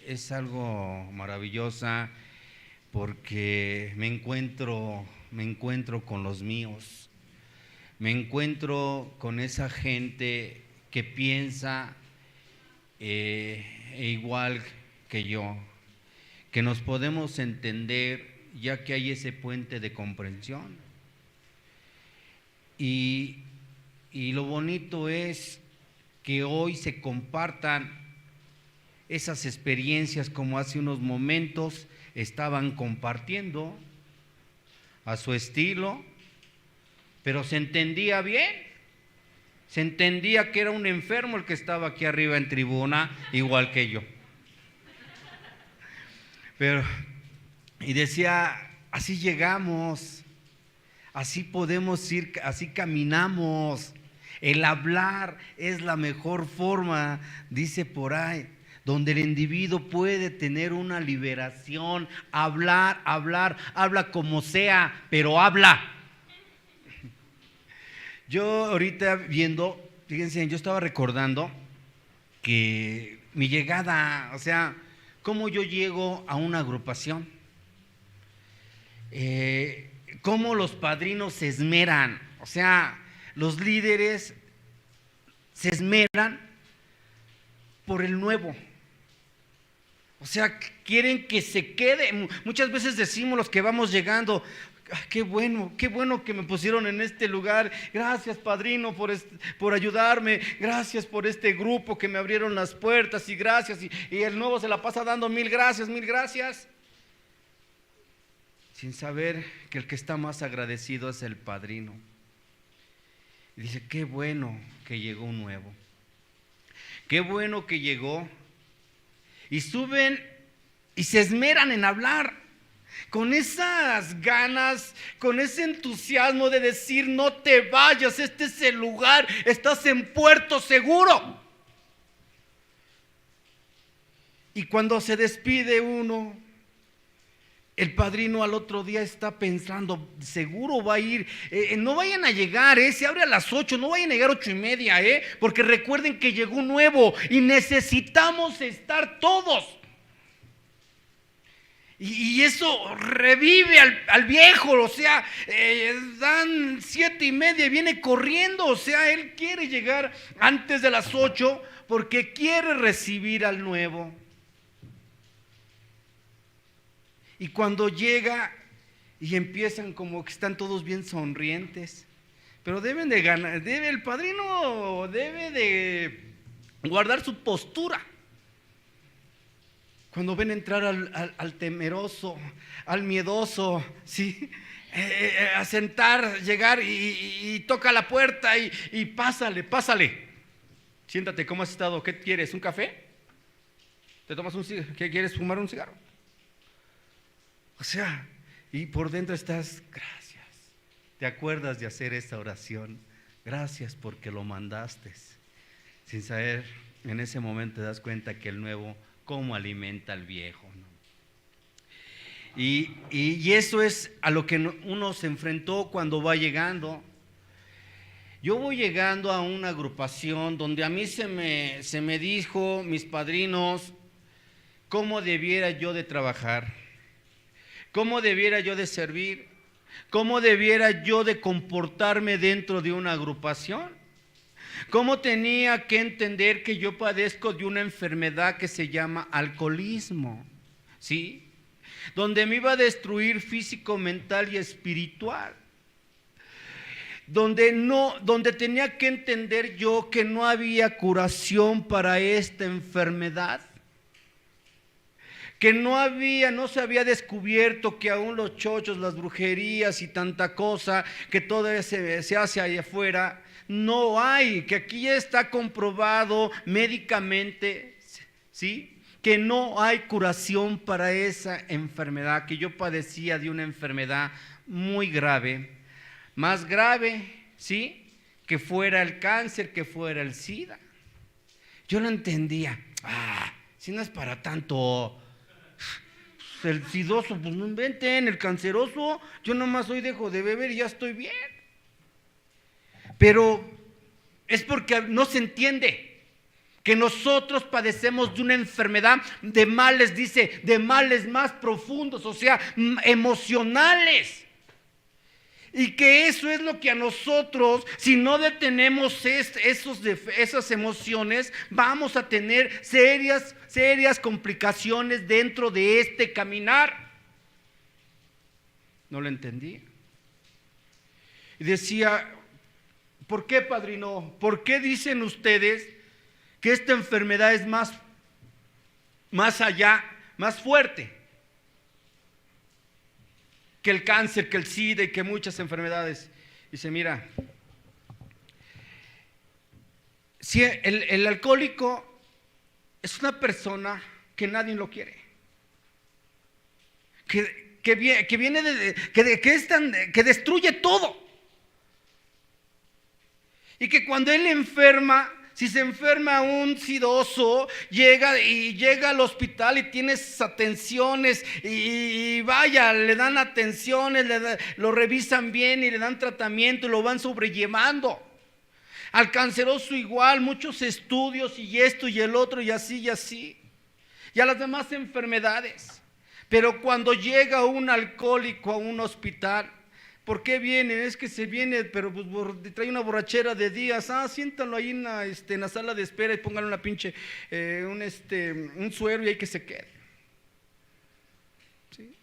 es algo maravillosa porque me encuentro con los míos, me encuentro con esa gente que piensa igual que yo, que nos podemos entender ya que hay ese puente de comprensión. Y lo bonito es que hoy se compartan esas experiencias como hace unos momentos estaban compartiendo a su estilo, pero se entendía bien, se entendía que era un enfermo el que estaba aquí arriba en tribuna, igual que yo. Pero, y decía, así llegamos, así podemos ir, así caminamos. El hablar es la mejor forma, dice por ahí, donde el individuo puede tener una liberación. Hablar, habla como sea, pero habla. Yo ahorita viendo, fíjense, yo estaba recordando que mi llegada, o sea, cómo yo llego a una agrupación, cómo los padrinos se esmeran, o sea, los líderes se esmeran por el nuevo. O sea, quieren que se quede. Muchas veces decimos los que vamos llegando, qué bueno que me pusieron en este lugar. Gracias, padrino, por ayudarme. Gracias por este grupo que me abrieron las puertas. Y gracias. Y el nuevo se la pasa dando mil gracias. Sin saber que el que está más agradecido es el padrino. Y dice, qué bueno que llegó un nuevo. Qué bueno que llegó. Y suben y se esmeran en hablar con esas ganas, con ese entusiasmo de decir, no te vayas, este es el lugar, estás en puerto seguro. Y cuando se despide uno, el padrino al otro día está pensando, seguro va a ir, no vayan a llegar, se abre a las 8, no vayan a llegar 8:30, porque recuerden que llegó un nuevo y necesitamos estar todos. Y eso revive al viejo, o sea, dan 7:30 y viene corriendo, o sea, él quiere llegar antes de las 8 porque quiere recibir al nuevo. Y cuando llega y empiezan como que están todos bien sonrientes, pero deben de ganar, el padrino debe de guardar su postura. Cuando ven entrar al temeroso, al miedoso, ¿sí? A sentar, llegar y toca la puerta y pásale. Siéntate, ¿cómo has estado? ¿Qué quieres? ¿Un café? ¿Te tomas un cigarro? ¿Qué quieres? ¿Fumar un cigarro? O sea, y por dentro estás, gracias. ¿Te acuerdas de hacer esta oración? Gracias porque lo mandaste. Sin saber, en ese momento te das cuenta que el nuevo, cómo alimenta al viejo, ¿no? Y eso es a lo que uno se enfrentó cuando va llegando. Yo voy llegando a una agrupación donde a mí se me dijo, mis padrinos, cómo debiera yo de trabajar, cómo debiera yo de servir, cómo debiera yo de comportarme dentro de una agrupación, cómo tenía que entender que yo padezco de una enfermedad que se llama alcoholismo, ¿sí? Donde me iba a destruir físico, mental y espiritual. Donde tenía que entender yo que no había curación para esta enfermedad. Que no se había descubierto que aún los chochos, las brujerías y tanta cosa que todavía se hace allá afuera, no hay, que aquí ya está comprobado médicamente, ¿sí? Que no hay curación para esa enfermedad, que yo padecía de una enfermedad muy grave, más grave, ¿sí? Que fuera el cáncer, que fuera el SIDA. Yo no entendía, si no es para tanto. El sidoso, pues no inventen, el canceroso, yo nomás hoy dejo de beber y ya estoy bien. Pero es porque no se entiende que nosotros padecemos de una enfermedad de males, dice, de males más profundos, o sea, emocionales. Y que eso es lo que a nosotros, si no detenemos esas emociones, vamos a tener serias complicaciones dentro de este caminar. No lo entendí. Y decía, ¿por qué, padrino? ¿Por qué dicen ustedes que esta enfermedad es más allá, más fuerte que el cáncer, que el SIDA y que muchas enfermedades? Dice, mira, si el alcohólico es una persona que nadie lo quiere, que destruye todo, y que cuando él enferma, si se enferma un sidoso, llega al hospital y tienes atenciones y vaya, le dan atenciones, lo revisan bien y le dan tratamiento y lo van sobrellevando. Al canceroso igual, muchos estudios y esto y el otro y así y así. Y a las demás enfermedades. Pero cuando llega un alcohólico a un hospital, ¿por qué viene? Es que se viene, pero pues trae una borrachera de días. Siéntalo ahí en la sala de espera y pónganle una pinche, un suero y ahí que se quede. ¿Sí?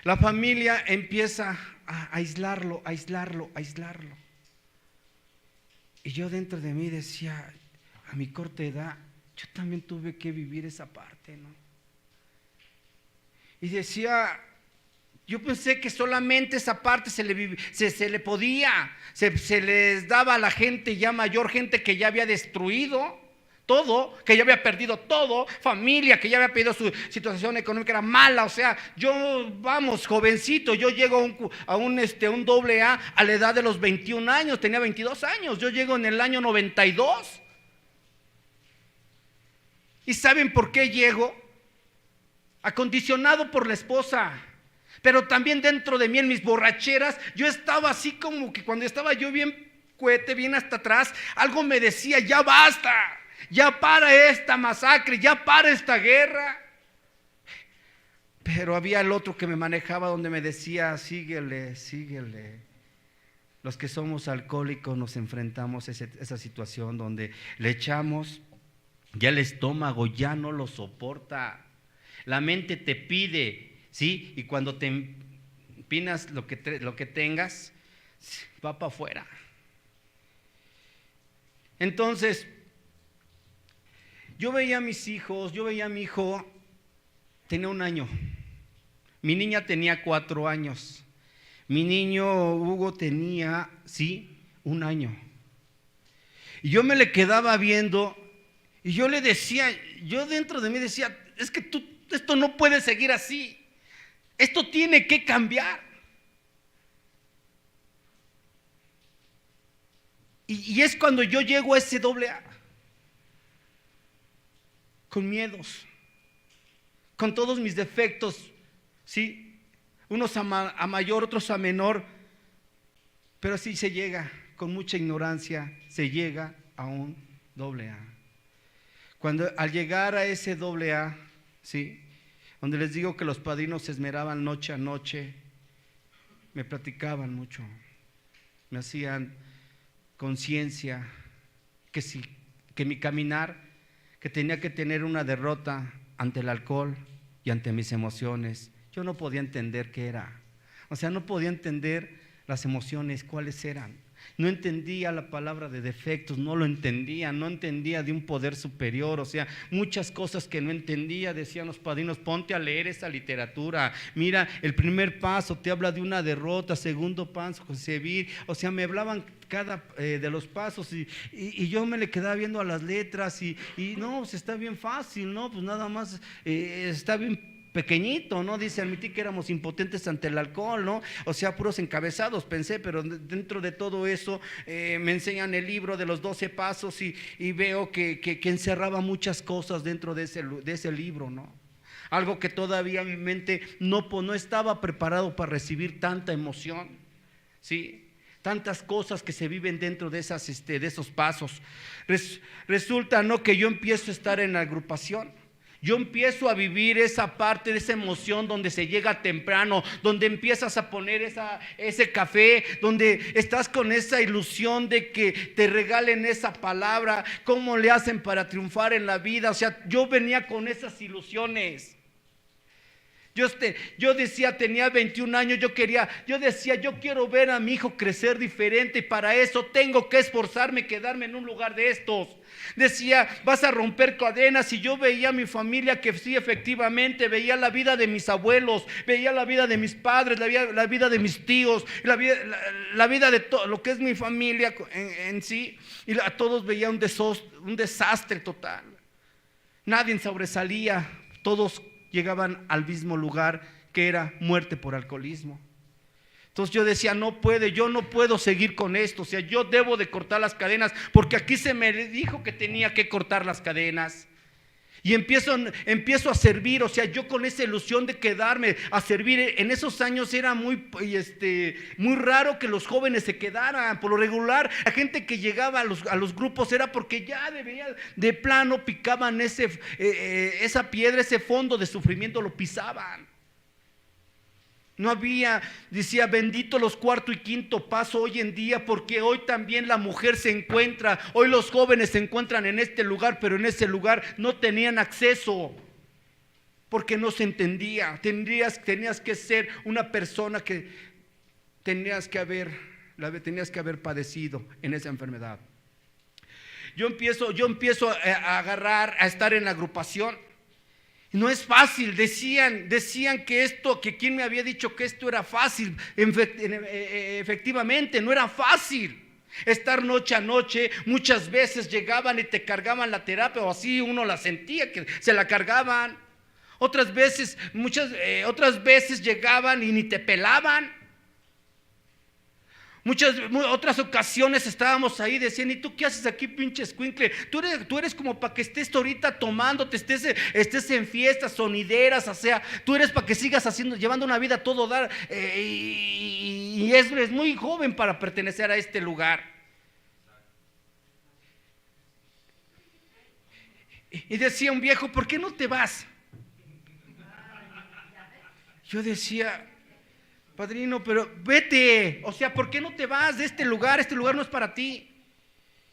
La familia empieza a aislarlo. Y yo dentro de mí decía, a mi corta edad, yo también tuve que vivir esa parte, ¿no? Y decía, yo pensé que solamente esa parte se le podía, se les daba a la gente ya mayor, gente que ya había destruido todo, que ya había perdido todo, familia que ya había perdido su situación económica, era mala. O sea, yo, vamos, jovencito, yo llego a un AA a la edad de los 21 años, tenía 22 años, yo llego en el año 92. ¿Y saben por qué llego? Acondicionado por la esposa. Pero también dentro de mí, en mis borracheras, yo estaba así como que cuando estaba yo bien cohete, bien hasta atrás, algo me decía, ya basta, ya para esta masacre, ya para esta guerra. Pero había el otro que me manejaba donde me decía, síguele. Los que somos alcohólicos nos enfrentamos a esa situación donde le echamos, ya el estómago ya no lo soporta, la mente te pide, ¿sí? Y cuando te empinas lo que tengas, va para afuera. Entonces, yo veía a mis hijos, yo veía a mi hijo, tenía 1 año. Mi niña tenía 4 años. Mi niño Hugo tenía, 1 año. Y yo me le quedaba viendo y yo le decía, yo dentro de mí decía, es que esto no puede seguir así. Esto tiene que cambiar. Y es cuando yo llego a ese AA, con miedos, con todos mis defectos, ¿sí? Unos a mayor, otros a menor, pero así se llega, con mucha ignorancia, se llega a un AA. Cuando al llegar a ese AA, ¿sí? Donde les digo que los padrinos se esmeraban noche a noche, me platicaban mucho, me hacían conciencia que mi caminar, que tenía que tener una derrota ante el alcohol y ante mis emociones. Yo no podía entender qué era, o sea, no podía entender las emociones, cuáles eran. No entendía la palabra de defectos, no lo entendía, no entendía de un poder superior, o sea, muchas cosas que no entendía. Decían los padrinos, ponte a leer esa literatura, mira, el primer paso te habla de una derrota, segundo paso, concebir, o sea, me hablaban cada de los pasos y yo me le quedaba viendo a las letras y no, pues está bien fácil, no, pues nada más está bien pequeñito, ¿no? Dice, admití que éramos impotentes ante el alcohol, ¿no? O sea, puros encabezados, pensé, pero dentro de todo eso me enseñan el libro de los 12 pasos y veo que encerraba muchas cosas dentro de ese libro, ¿no? Algo que todavía mi mente no estaba preparado para recibir tanta emoción, ¿sí? tantas cosas que se viven dentro de esos pasos. Resulta, ¿no?, que yo empiezo a estar en la agrupación. Yo empiezo a vivir esa parte de esa emoción donde se llega temprano, donde empiezas a poner ese café, donde estás con esa ilusión de que te regalen esa palabra, cómo le hacen para triunfar en la vida. O sea, yo venía con esas ilusiones. Yo decía, tenía 21 años, yo decía, yo quiero ver a mi hijo crecer diferente y para eso tengo que esforzarme, quedarme en un lugar de estos. Decía, vas a romper cadenas, y yo veía a mi familia que sí, efectivamente, veía la vida de mis abuelos, veía la vida de mis padres, la vida de mis tíos, la vida de todo lo que es mi familia en sí, y a todos veía un desastre total. Nadie sobresalía, todos llegaban al mismo lugar, que era muerte por alcoholismo. Entonces yo decía, yo no puedo seguir con esto. O sea, yo debo de cortar las cadenas, porque aquí se me dijo que tenía que cortar las cadenas. Y empiezo a servir. O sea, yo con esa ilusión de quedarme a servir. En esos años era muy raro que los jóvenes se quedaran. Por lo regular, la gente que llegaba a los grupos era porque ya de plano picaban esa piedra, ese fondo de sufrimiento lo pisaban. No había, decía, bendito los cuarto y quinto paso hoy en día, porque hoy también la mujer se encuentra, hoy los jóvenes se encuentran en este lugar, pero en ese lugar no tenían acceso, porque no se entendía. Tenías que ser una persona que tenías que haber padecido en esa enfermedad. Yo empiezo a agarrar, a estar en la agrupación. No es fácil. Decían que quién me había dicho que esto era fácil. Efectivamente, no era fácil. Estar noche a noche, muchas veces llegaban y te cargaban la terapia, o así uno la sentía, que se la cargaban. Otras veces llegaban y ni te pelaban. Otras ocasiones estábamos ahí, decían, ¿y tú qué haces aquí, pinche escuincle? Tú eres como para que estés ahorita tomando, estés en fiestas sonideras, o sea, tú eres para que sigas llevando una vida a todo dar, y eres muy joven para pertenecer a este lugar. Y decía un viejo, ¿por qué no te vas? Yo decía, padrino, pero vete. O sea, ¿por qué no te vas de este lugar? Este lugar no es para ti.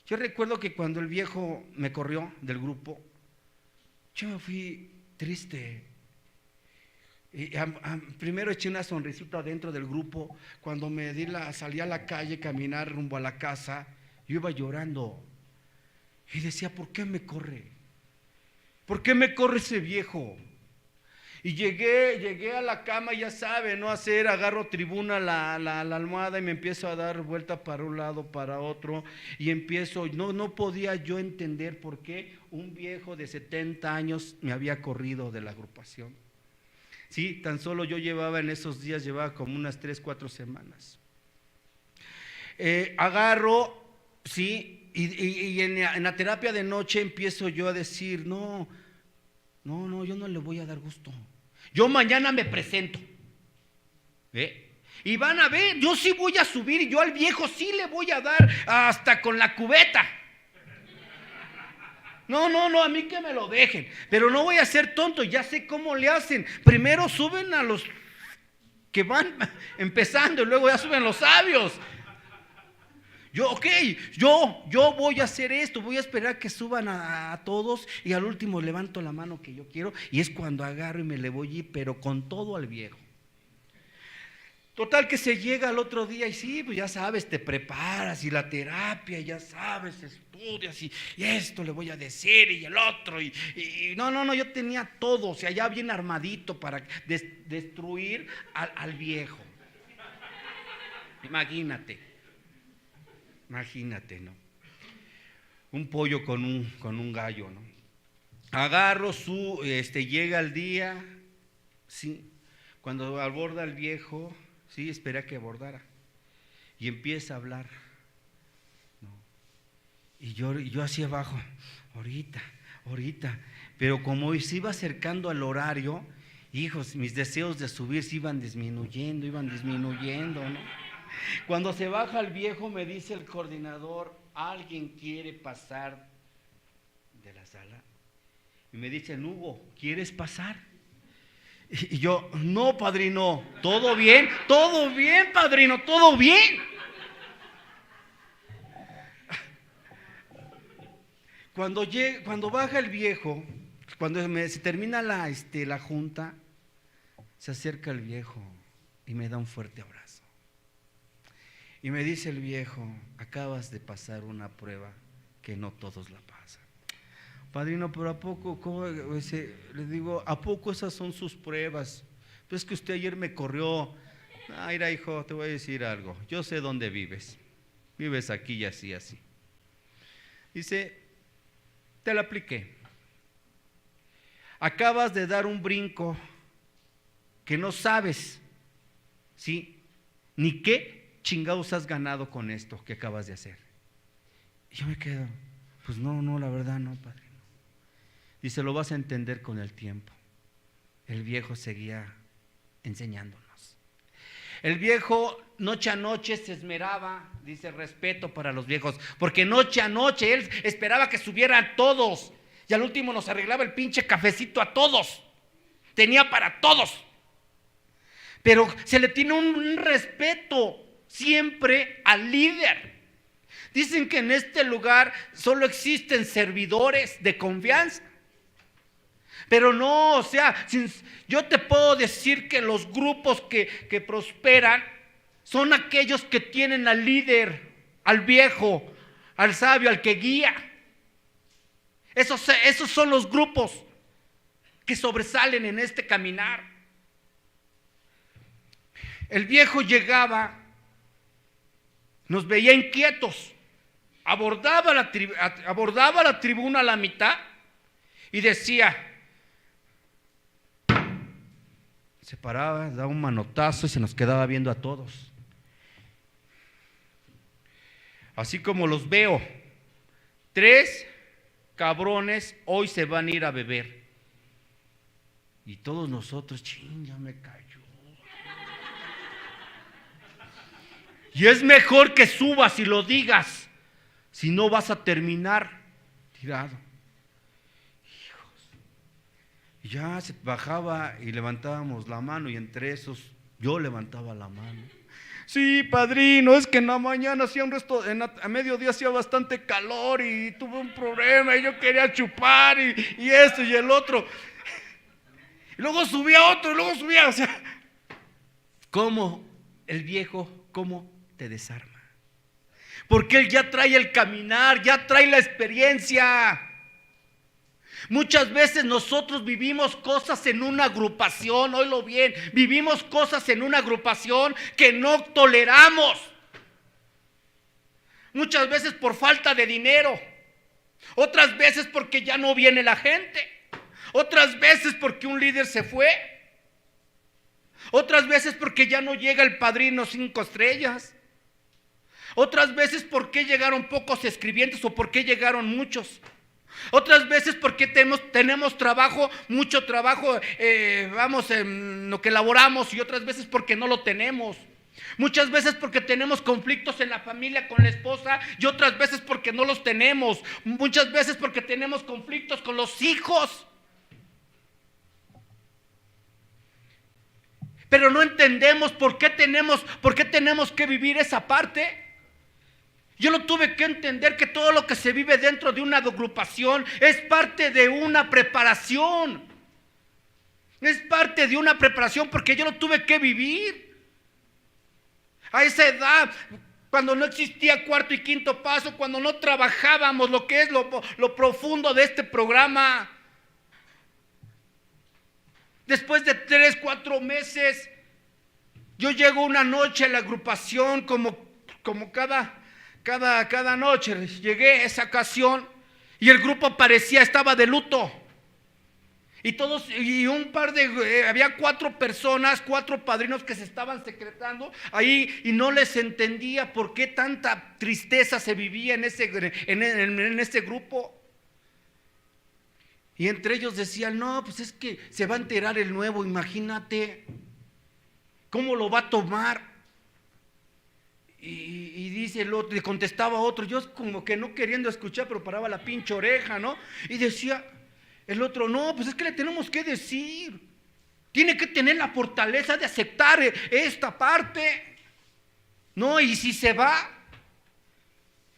Yo recuerdo que cuando el viejo me corrió del grupo, yo me fui triste. Primero eché una sonrisita dentro del grupo. Cuando salí a la calle, caminar rumbo a la casa, yo iba llorando y decía, ¿por qué me corre? ¿Por qué me corre ese viejo? Y llegué a la cama, ya sabe, ¿no? Agarro tribuna la almohada y me empiezo a dar vuelta para un lado, para otro, y no podía yo entender por qué un viejo de 70 años me había corrido de la agrupación. Sí, tan solo yo en esos días como unas 3, 4 semanas. Agarro, sí, y en la terapia de noche empiezo yo a decir, no, yo no le voy a dar gusto. Yo mañana me presento. Y van a ver, yo sí voy a subir, y yo al viejo sí le voy a dar hasta con la cubeta. No, a mí que me lo dejen. Pero no voy a ser tonto, ya sé cómo le hacen. Primero suben a los que van empezando, y luego ya suben los sabios. Yo voy a hacer esto, voy a esperar que suban a todos, y al último levanto la mano que yo quiero, y es cuando agarro y me le voy, pero con todo al viejo. Total que se llega al otro día, y sí, pues ya sabes, te preparas, y la terapia, ya sabes, estudias, y esto le voy a decir, y el otro, y no, yo tenía todo, o sea, ya bien armadito para destruir al viejo. Imagínate, ¿no? Un pollo con un gallo, ¿no? Agarro llega el día, sí, cuando aborda el viejo, sí, esperé a que abordara, y empieza a hablar, ¿no? Y yo hacia abajo, ahorita, pero como se iba acercando al horario, hijos, mis deseos de subir se iban disminuyendo, ¿no? Cuando se baja el viejo, me dice el coordinador, ¿alguien quiere pasar de la sala? Y me dice, Hugo, ¿quieres pasar? Y yo, no, padrino, todo bien, padrino, todo bien. Cuando baja el viejo, cuando se termina la junta, se acerca el viejo y me da un fuerte abrazo. Y me dice el viejo, acabas de pasar una prueba que no todos la pasan. Padrino, pero ¿a poco? Le digo, ¿a poco esas son sus pruebas? Pues es que usted ayer me corrió. Ah, mira, hijo, te voy a decir algo. Yo sé dónde vives. Vives aquí y así, así. Dice, te la apliqué. Acabas de dar un brinco que no sabes, ¿sí? Ni qué chingados has ganado con esto que acabas de hacer. Y yo me quedo, pues no, la verdad no, padrino. Dice, lo vas a entender con el tiempo. El viejo seguía enseñándonos. El viejo noche a noche se esmeraba, dice, respeto para los viejos, porque noche a noche él esperaba que subieran todos y al último nos arreglaba el pinche cafecito a todos. Tenía para todos. Pero se le tiene un respeto siempre al líder. Dicen que en este lugar solo existen servidores de confianza. Pero no, o sea, yo te puedo decir que los grupos que prosperan son aquellos que tienen al líder, al viejo, al sabio, al que guía. Esos son los grupos que sobresalen en este caminar. El viejo llegaba, nos veía inquietos, abordaba la tribuna a la mitad y decía, se paraba, daba un manotazo y se nos quedaba viendo a todos. Así como los veo, 3 cabrones hoy se van a ir a beber. Y todos nosotros, ching, ya me cayó. Y es mejor que subas y lo digas, si no vas a terminar tirado. Y ya se bajaba y levantábamos la mano y entre esos yo levantaba la mano. Sí, padrino, es que en la mañana hacía a mediodía hacía bastante calor y tuve un problema y yo quería chupar y esto y el otro. Y luego subía otro y luego subía, o sea, ¿cómo el viejo, cómo te desarma? Porque él ya trae el caminar, ya trae la experiencia. Muchas veces nosotros vivimos cosas en una agrupación, oílo bien, vivimos cosas en una agrupación que no toleramos. Muchas veces por falta de dinero, otras veces porque ya no viene la gente, otras veces porque un líder se fue, otras veces porque ya no llega el padrino 5 estrellas, otras veces porque llegaron pocos escribientes o porque llegaron muchos. Otras veces porque tenemos trabajo, mucho trabajo, en lo que elaboramos, y otras veces porque no lo tenemos. Muchas veces porque tenemos conflictos en la familia con la esposa y otras veces porque no los tenemos. Muchas veces porque tenemos conflictos con los hijos. Pero no entendemos por qué tenemos que vivir esa parte. Yo lo tuve que entender, que todo lo que se vive dentro de una agrupación es parte de una preparación. Es parte de una preparación porque yo lo tuve que vivir. A esa edad, cuando no existía cuarto y quinto paso, cuando no trabajábamos lo que es lo profundo de este programa. Después de 3, 4 meses, yo llego una noche a la agrupación como cada noche. Llegué a esa ocasión y el grupo estaba de luto. Y había 4 personas, 4 padrinos que se estaban secretando ahí y no les entendía por qué tanta tristeza se vivía en ese grupo. Y entre ellos decían, no, pues es que se va a enterar el nuevo, imagínate cómo lo va a tomar. Y dice el otro, le contestaba otro, yo como que no queriendo escuchar, pero paraba la pinche oreja, ¿no? Y decía el otro, no, pues es que le tenemos que decir, tiene que tener la fortaleza de aceptar esta parte, ¿no? Y si se va,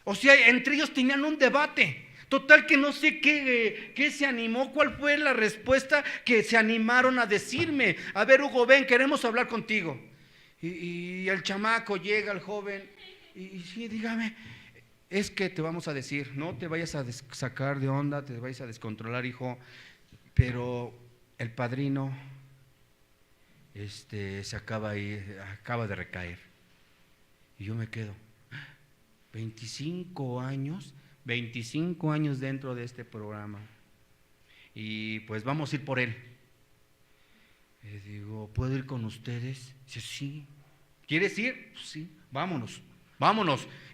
o sea, entre ellos tenían un debate. Total que no sé qué se animó, cuál fue la respuesta que se animaron a decirme. A ver, Hugo, ven, queremos hablar contigo. Y el chamaco llega, el joven, y sí, dígame, es que te vamos a decir, no te vayas a sacar de onda, te vayas a descontrolar, hijo, pero el padrino acaba de recaer. Y yo me quedo, 25 años dentro de este programa, y pues vamos a ir por él. Le digo, ¿puedo ir con ustedes? Dice, sí. ¿Quieres ir? Sí, vámonos.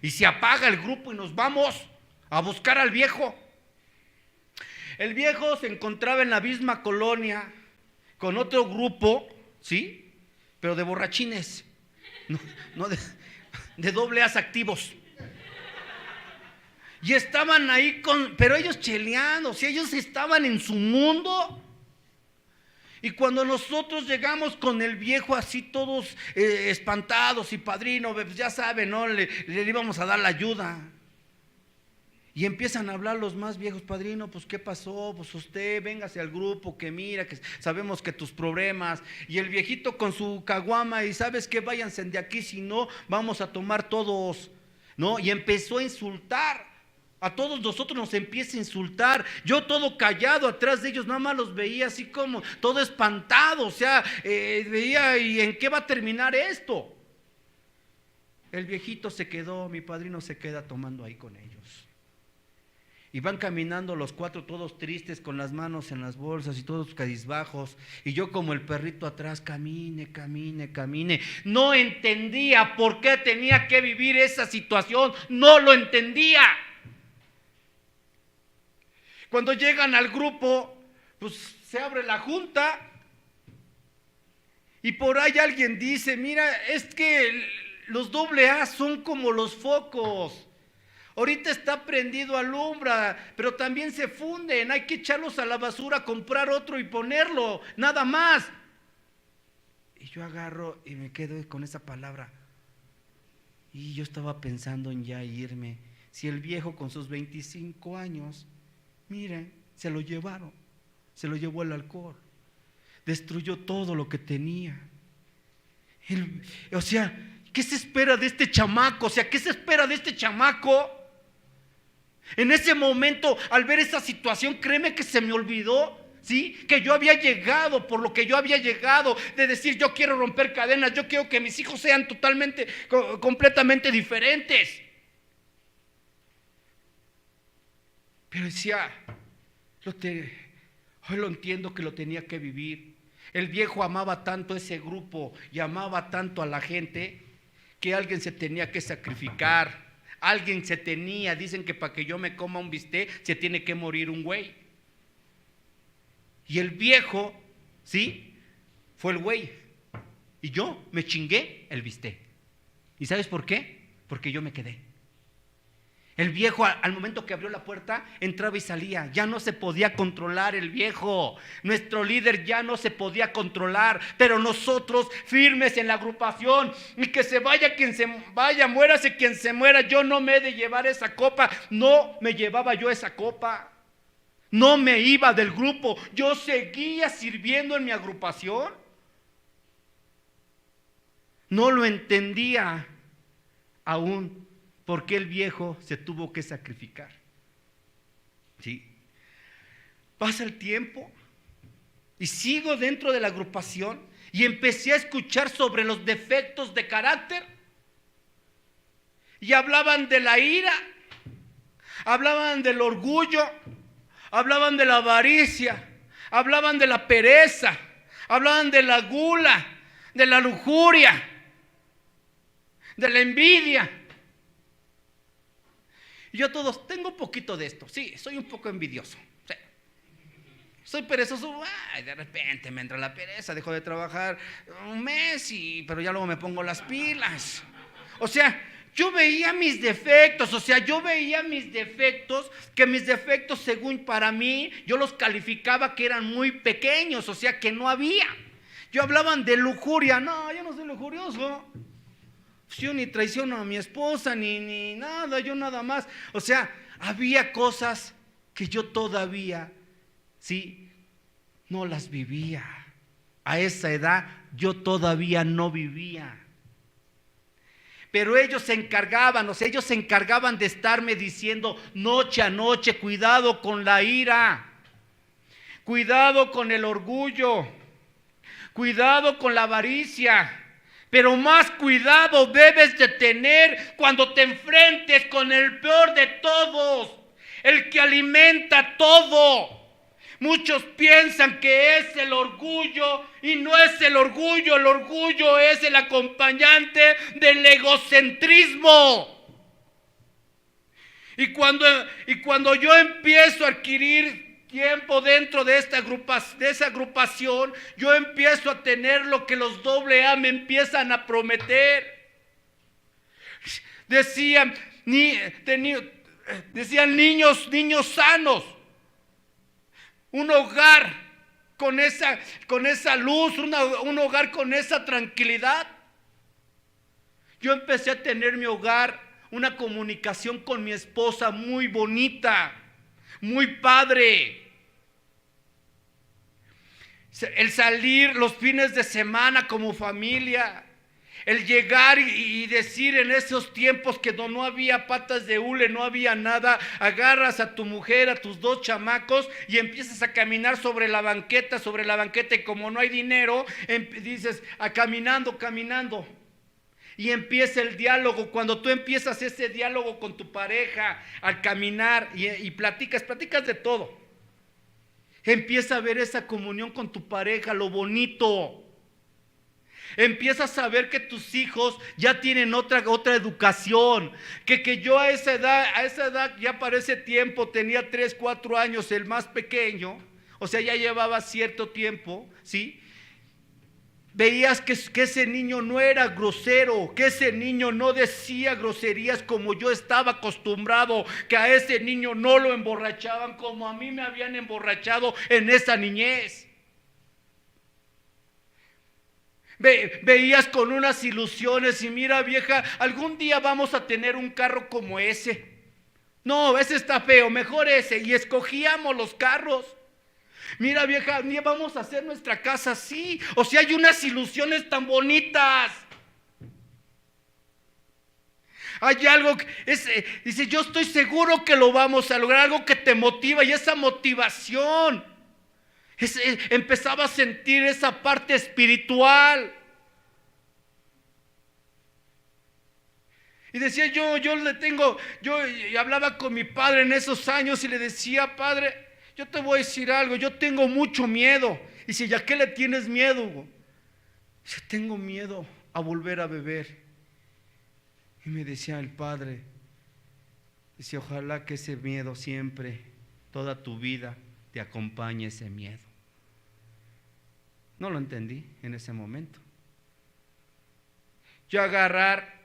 Y se apaga el grupo y nos vamos a buscar al viejo. El viejo se encontraba en la misma colonia con otro grupo, ¿sí? Pero de borrachines, no de doble as activos. Y estaban ahí pero ellos cheleando, o sea, ellos estaban en su mundo. Y cuando nosotros llegamos con el viejo así todos espantados y padrino, pues ya saben, ¿no? Le íbamos a dar la ayuda. Y empiezan a hablar los más viejos, padrino, pues ¿qué pasó? Pues usted, véngase al grupo, que mira, que sabemos que tus problemas. Y el viejito con su caguama, y ¿sabes qué? Váyanse de aquí, si no, vamos a tomar todos, ¿no? Y empezó a insultar. A todos nosotros nos empieza a insultar. Yo todo callado atrás de ellos, nada más los veía así como todo espantado. O sea, veía, ¿y en qué va a terminar esto? El viejito se quedó, mi padrino se queda tomando ahí con ellos. Y van caminando los cuatro todos tristes, con las manos en las bolsas y todos cabizbajos. Y yo como el perrito atrás, camine. No entendía por qué tenía que vivir esa situación. No lo entendía. Cuando llegan al grupo, pues se abre la junta y por ahí alguien dice, mira, es que los AA son como los focos. Ahorita está prendido, alumbra, pero también se funden, hay que echarlos a la basura, comprar otro y ponerlo, nada más. Y yo agarro y me quedo con esa palabra. Y yo estaba pensando en ya irme. Si el viejo con sus 25 años... Miren, se lo llevaron, se lo llevó el alcohol, destruyó todo lo que tenía. O sea, ¿qué se espera de este chamaco? En ese momento, al ver esa situación, créeme que se me olvidó, ¿sí? Que yo había llegado por lo que yo había llegado, de decir, yo quiero romper cadenas, yo quiero que mis hijos sean completamente diferentes. Pero decía, hoy lo entiendo que lo tenía que vivir. El viejo amaba tanto ese grupo y amaba tanto a la gente que alguien se tenía que sacrificar. Dicen que para que yo me coma un bistec se tiene que morir un güey. Y el viejo, ¿sí? Fue el güey. Y yo me chingué el bistec. ¿Y sabes por qué? Porque yo me quedé. El viejo, al momento que abrió la puerta, entraba y salía. Ya no se podía controlar el viejo. Nuestro líder ya no se podía controlar. Pero nosotros, firmes en la agrupación, y que se vaya quien se vaya, muérase quien se muera. Yo no me he de llevar esa copa. No me llevaba yo esa copa. No me iba del grupo. Yo seguía sirviendo en mi agrupación. No lo entendía aún. ¿Por qué el viejo se tuvo que sacrificar? ¿Sí? Pasa el tiempo y sigo dentro de la agrupación y empecé a escuchar sobre los defectos de carácter. Y hablaban de la ira, hablaban del orgullo, hablaban de la avaricia, hablaban de la pereza, hablaban de la gula, de la lujuria, de la envidia. Y yo todos, tengo un poquito de esto, sí, soy un poco envidioso, sí. Soy perezoso, de repente me entra la pereza, dejo de trabajar un mes, pero ya luego me pongo las pilas. O sea, yo veía mis defectos, o sea, yo veía mis defectos, que mis defectos según para mí, yo los calificaba que eran muy pequeños, o sea, que no había. Yo hablaban de lujuria, no, yo no soy lujurioso. Yo ni traiciono a mi esposa, ni nada, yo nada más. O sea, había cosas que yo todavía, sí, no las vivía. A esa edad yo todavía no vivía. Pero ellos se encargaban, o sea, ellos se encargaban de estarme diciendo noche a noche, cuidado con la ira, cuidado con el orgullo, cuidado con la avaricia. Pero más cuidado debes de tener cuando te enfrentes con el peor de todos, el que alimenta todo. Muchos piensan que es el orgullo y no es el orgullo es el acompañante del egocentrismo. Y cuando yo empiezo a adquirir tiempo dentro de esa agrupación, yo empiezo a tener lo que los AA me empiezan a prometer. Decían niños sanos. Un hogar con esa luz, un hogar con esa tranquilidad. Yo empecé a tener mi hogar, una comunicación con mi esposa muy bonita, muy padre. El salir los fines de semana como familia. El llegar y decir en esos tiempos que no había patas de hule, no había nada, agarras a tu mujer, a tus 2 chamacos y empiezas a caminar sobre la banqueta y como no hay dinero, dices, caminando. Y empieza el diálogo. Cuando tú empiezas ese diálogo con tu pareja al caminar y platicas de todo. Empieza a ver esa comunión con tu pareja, lo bonito. Empiezas a ver que tus hijos ya tienen otra educación, que yo a esa edad ya para ese tiempo tenía 3, 4 años, el más pequeño, o sea ya llevaba cierto tiempo, ¿sí? Veías que ese niño no era grosero, que ese niño no decía groserías como yo estaba acostumbrado, que a ese niño no lo emborrachaban como a mí me habían emborrachado en esa niñez. Veías con unas ilusiones y mira vieja, algún día vamos a tener un carro como ese. No, ese está feo, mejor ese. Y escogíamos los carros. Mira vieja, vamos a hacer nuestra casa así. O sea, hay unas ilusiones tan bonitas. Hay algo que dice, yo estoy seguro que lo vamos a lograr, algo que te motiva y esa motivación. Empezaba a sentir esa parte espiritual. Y decía yo hablaba con mi padre en esos años y le decía, padre, yo te voy a decir algo, yo tengo mucho miedo. Y dice, ¿ya qué le tienes miedo, Hugo? Dice, tengo miedo a volver a beber. Y me decía el padre, dice, ojalá que ese miedo siempre, toda tu vida, te acompañe ese miedo. No lo entendí en ese momento. Yo agarrar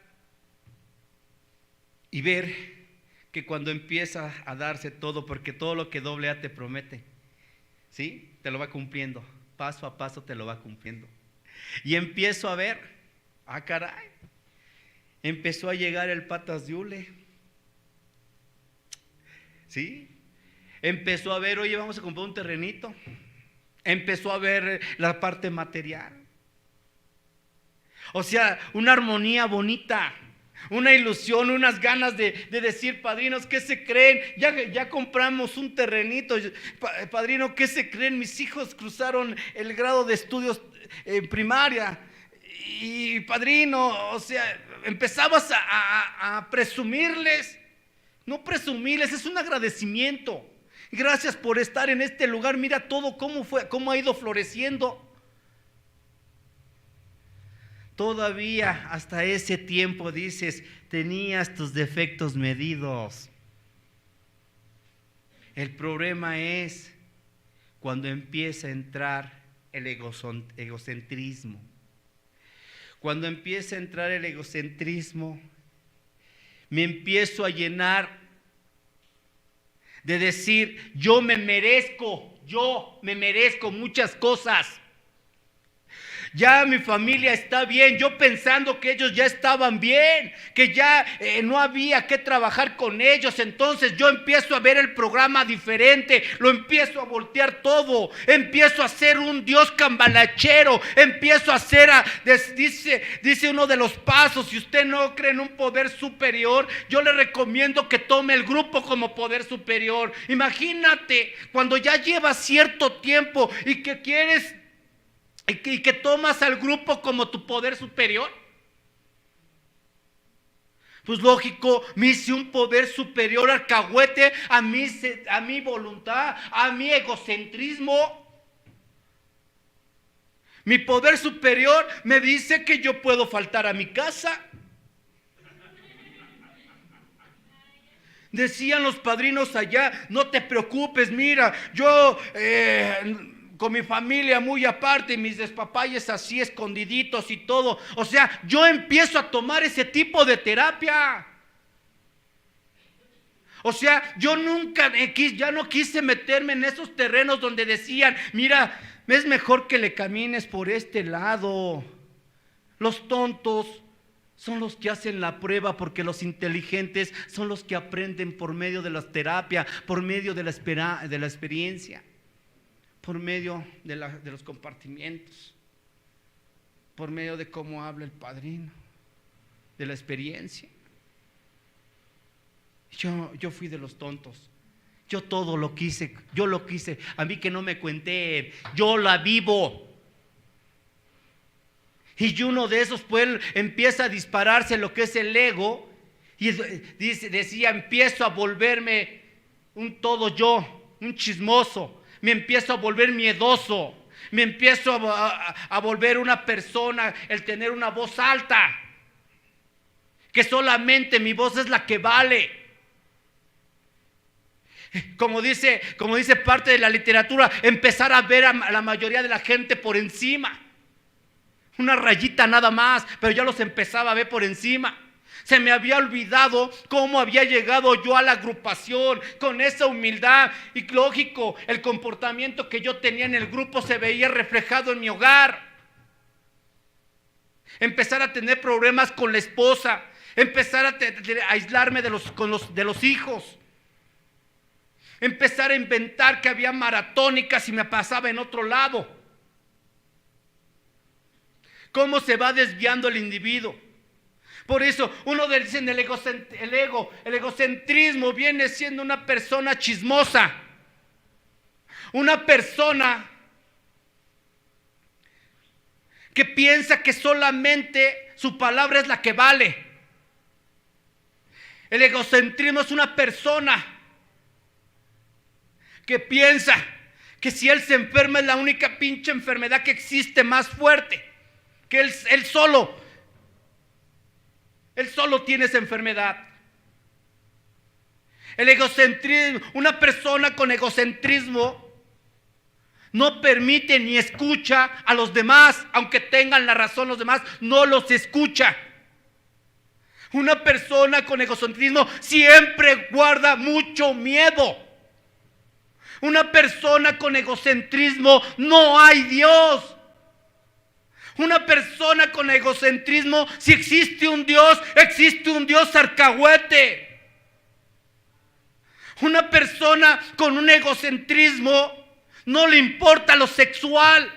y ver que cuando empieza a darse todo, porque todo lo que AA te promete, ¿sí? Te lo va cumpliendo, paso a paso te lo va cumpliendo. Y empiezo a ver, caray, empezó a llegar el patas de hule, ¿sí? Empezó a ver, oye, vamos a comprar un terrenito. Empezó a ver la parte material. O sea, una armonía bonita, una ilusión, unas ganas de decir, padrinos, ¿qué se creen? Ya compramos un terrenito. Padrino, ¿qué se creen? Mis hijos cruzaron el grado de estudios en primaria. Y padrino, o sea, empezabas a presumirles. No presumirles, es un agradecimiento. Gracias por estar en este lugar. Mira todo cómo ha ido floreciendo. Todavía hasta ese tiempo dices, tenías tus defectos medidos. El problema es cuando empieza a entrar el egocentrismo. Cuando empieza a entrar el egocentrismo, me empiezo a llenar de decir, yo me merezco muchas cosas. Ya mi familia está bien, yo pensando que ellos ya estaban bien, que ya no había que trabajar con ellos. Entonces yo empiezo a ver el programa diferente, lo empiezo a voltear todo, empiezo a ser un Dios cambalachero, empiezo a ser, dice uno de los pasos, si usted no cree en un poder superior, yo le recomiendo que tome el grupo como poder superior. Imagínate, cuando ya llevas cierto tiempo y que quieres y que tomas al grupo como tu poder superior. Pues lógico, me hice un poder superior alcahuete a mi voluntad, a mi egocentrismo. Mi poder superior me dice que yo puedo faltar a mi casa. Decían los padrinos allá, no te preocupes, mira, yo con mi familia muy aparte, mis despapalles así escondiditos y todo. O sea, yo empiezo a tomar ese tipo de terapia. O sea, yo nunca, ya no quise meterme en esos terrenos donde decían, mira, es mejor que le camines por este lado. Los tontos son los que hacen la prueba, porque los inteligentes son los que aprenden por medio de las terapias, por medio de la experiencia, por medio de los compartimientos, por medio de cómo habla el padrino, de la experiencia. Yo fui de los tontos. Yo todo lo quise, a mí que no me cuenten, yo la vivo. Y uno de esos pues empieza a dispararse lo que es el ego, y decía, empiezo a volverme un todo yo, un chismoso, me empiezo a volver miedoso, me empiezo a volver una persona, el tener una voz alta, que solamente mi voz es la que vale. Como dice parte de la literatura, empezar a ver a la mayoría de la gente por encima. Una rayita nada más, pero ya los empezaba a ver por encima. Se me había olvidado cómo había llegado yo a la agrupación con esa humildad. Y lógico, el comportamiento que yo tenía en el grupo se veía reflejado en mi hogar. Empezar a tener problemas con la esposa, empezar a aislarme de los hijos. Empezar a inventar que había maratónicas y me pasaba en otro lado. ¿Cómo se va desviando el individuo? Por eso uno dice en el egocentrismo viene siendo una persona chismosa, una persona que piensa que solamente su palabra es la que vale. El egocentrismo es una persona que piensa que si él se enferma es la única pinche enfermedad que existe más fuerte, que él solo tiene esa enfermedad. El egocentrismo, una persona con egocentrismo no permite ni escucha a los demás, aunque tengan la razón los demás, no los escucha. Una persona con egocentrismo siempre guarda mucho miedo. Una persona con egocentrismo, no hay Dios. Una persona con egocentrismo, si existe un Dios alcahuete. Una persona con un egocentrismo no le importa lo sexual.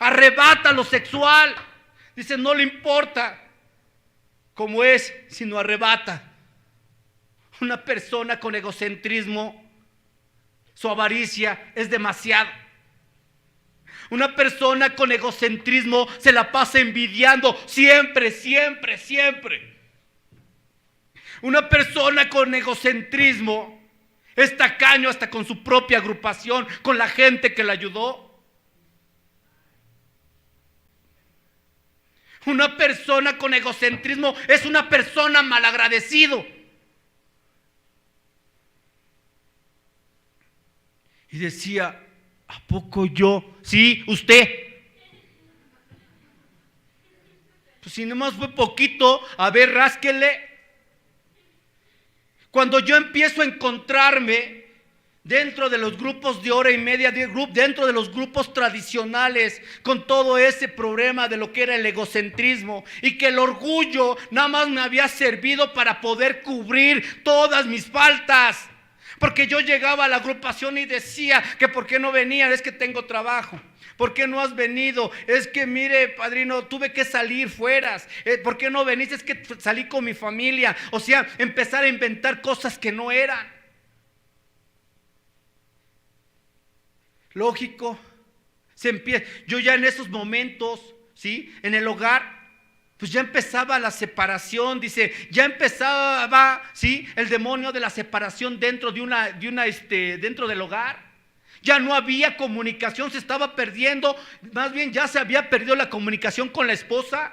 Arrebata lo sexual. Dice, no le importa cómo es, sino arrebata. Una persona con egocentrismo, su avaricia es demasiado. Una persona con egocentrismo se la pasa envidiando siempre. Una persona con egocentrismo es tacaño hasta con su propia agrupación, con la gente que le ayudó. Una persona con egocentrismo es una persona malagradecido. Y decía, ¿a poco yo? Sí, usted. Pues si nomás fue poquito, a ver, rásquele. Cuando yo empiezo a encontrarme dentro de los grupos de hora y media, dentro de los grupos tradicionales, con todo ese problema de lo que era el egocentrismo, y que el orgullo nada más me había servido para poder cubrir todas mis faltas. Porque yo llegaba a la agrupación y decía que por qué no venían, es que tengo trabajo. ¿Por qué no has venido? Es que mire, padrino, tuve que salir fuera. ¿Por qué no venís? Es que salí con mi familia. O sea, empezar a inventar cosas que no eran. Lógico. Yo ya en esos momentos, ¿sí? En el hogar, pues ya empezaba la separación, dice, ya empezaba, ¿sí? El demonio de la separación dentro dentro del hogar. Ya no había comunicación, se estaba perdiendo, más bien ya se había perdido la comunicación con la esposa.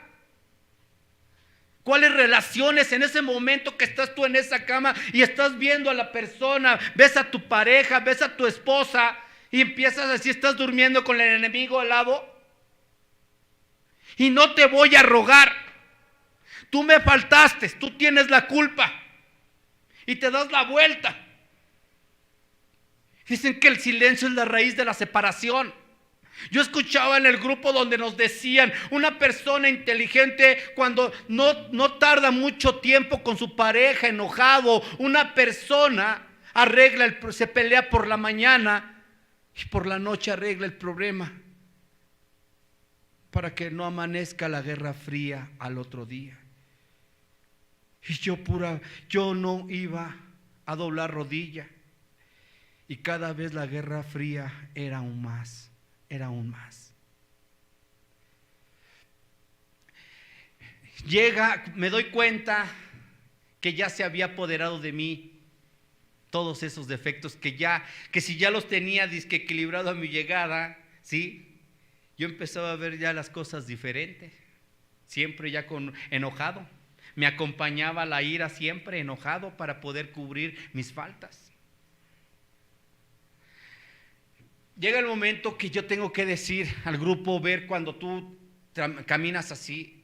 ¿Cuáles relaciones en ese momento que estás tú en esa cama y estás viendo a la persona, ves a tu pareja, ves a tu esposa y empiezas a decir, estás durmiendo con el enemigo al lado? Y no te voy a rogar, tú me faltaste, tú tienes la culpa, y te das la vuelta. Dicen que el silencio es la raíz de la separación. Yo escuchaba en el grupo donde nos decían, una persona inteligente cuando no tarda mucho tiempo con su pareja enojado, una persona se pelea por la mañana y por la noche arregla el problema para que no amanezca la guerra fría al otro día. Y yo no iba a doblar rodilla. Y cada vez la guerra fría era aún más. Me doy cuenta que ya se había apoderado de mí todos esos defectos que si ya los tenía disque equilibrado a mi llegada, ¿sí? Yo empezaba a ver ya las cosas diferentes, siempre ya enojado. Me acompañaba la ira siempre enojado para poder cubrir mis faltas. Llega el momento que yo tengo que decir al grupo, ver cuando tú caminas así,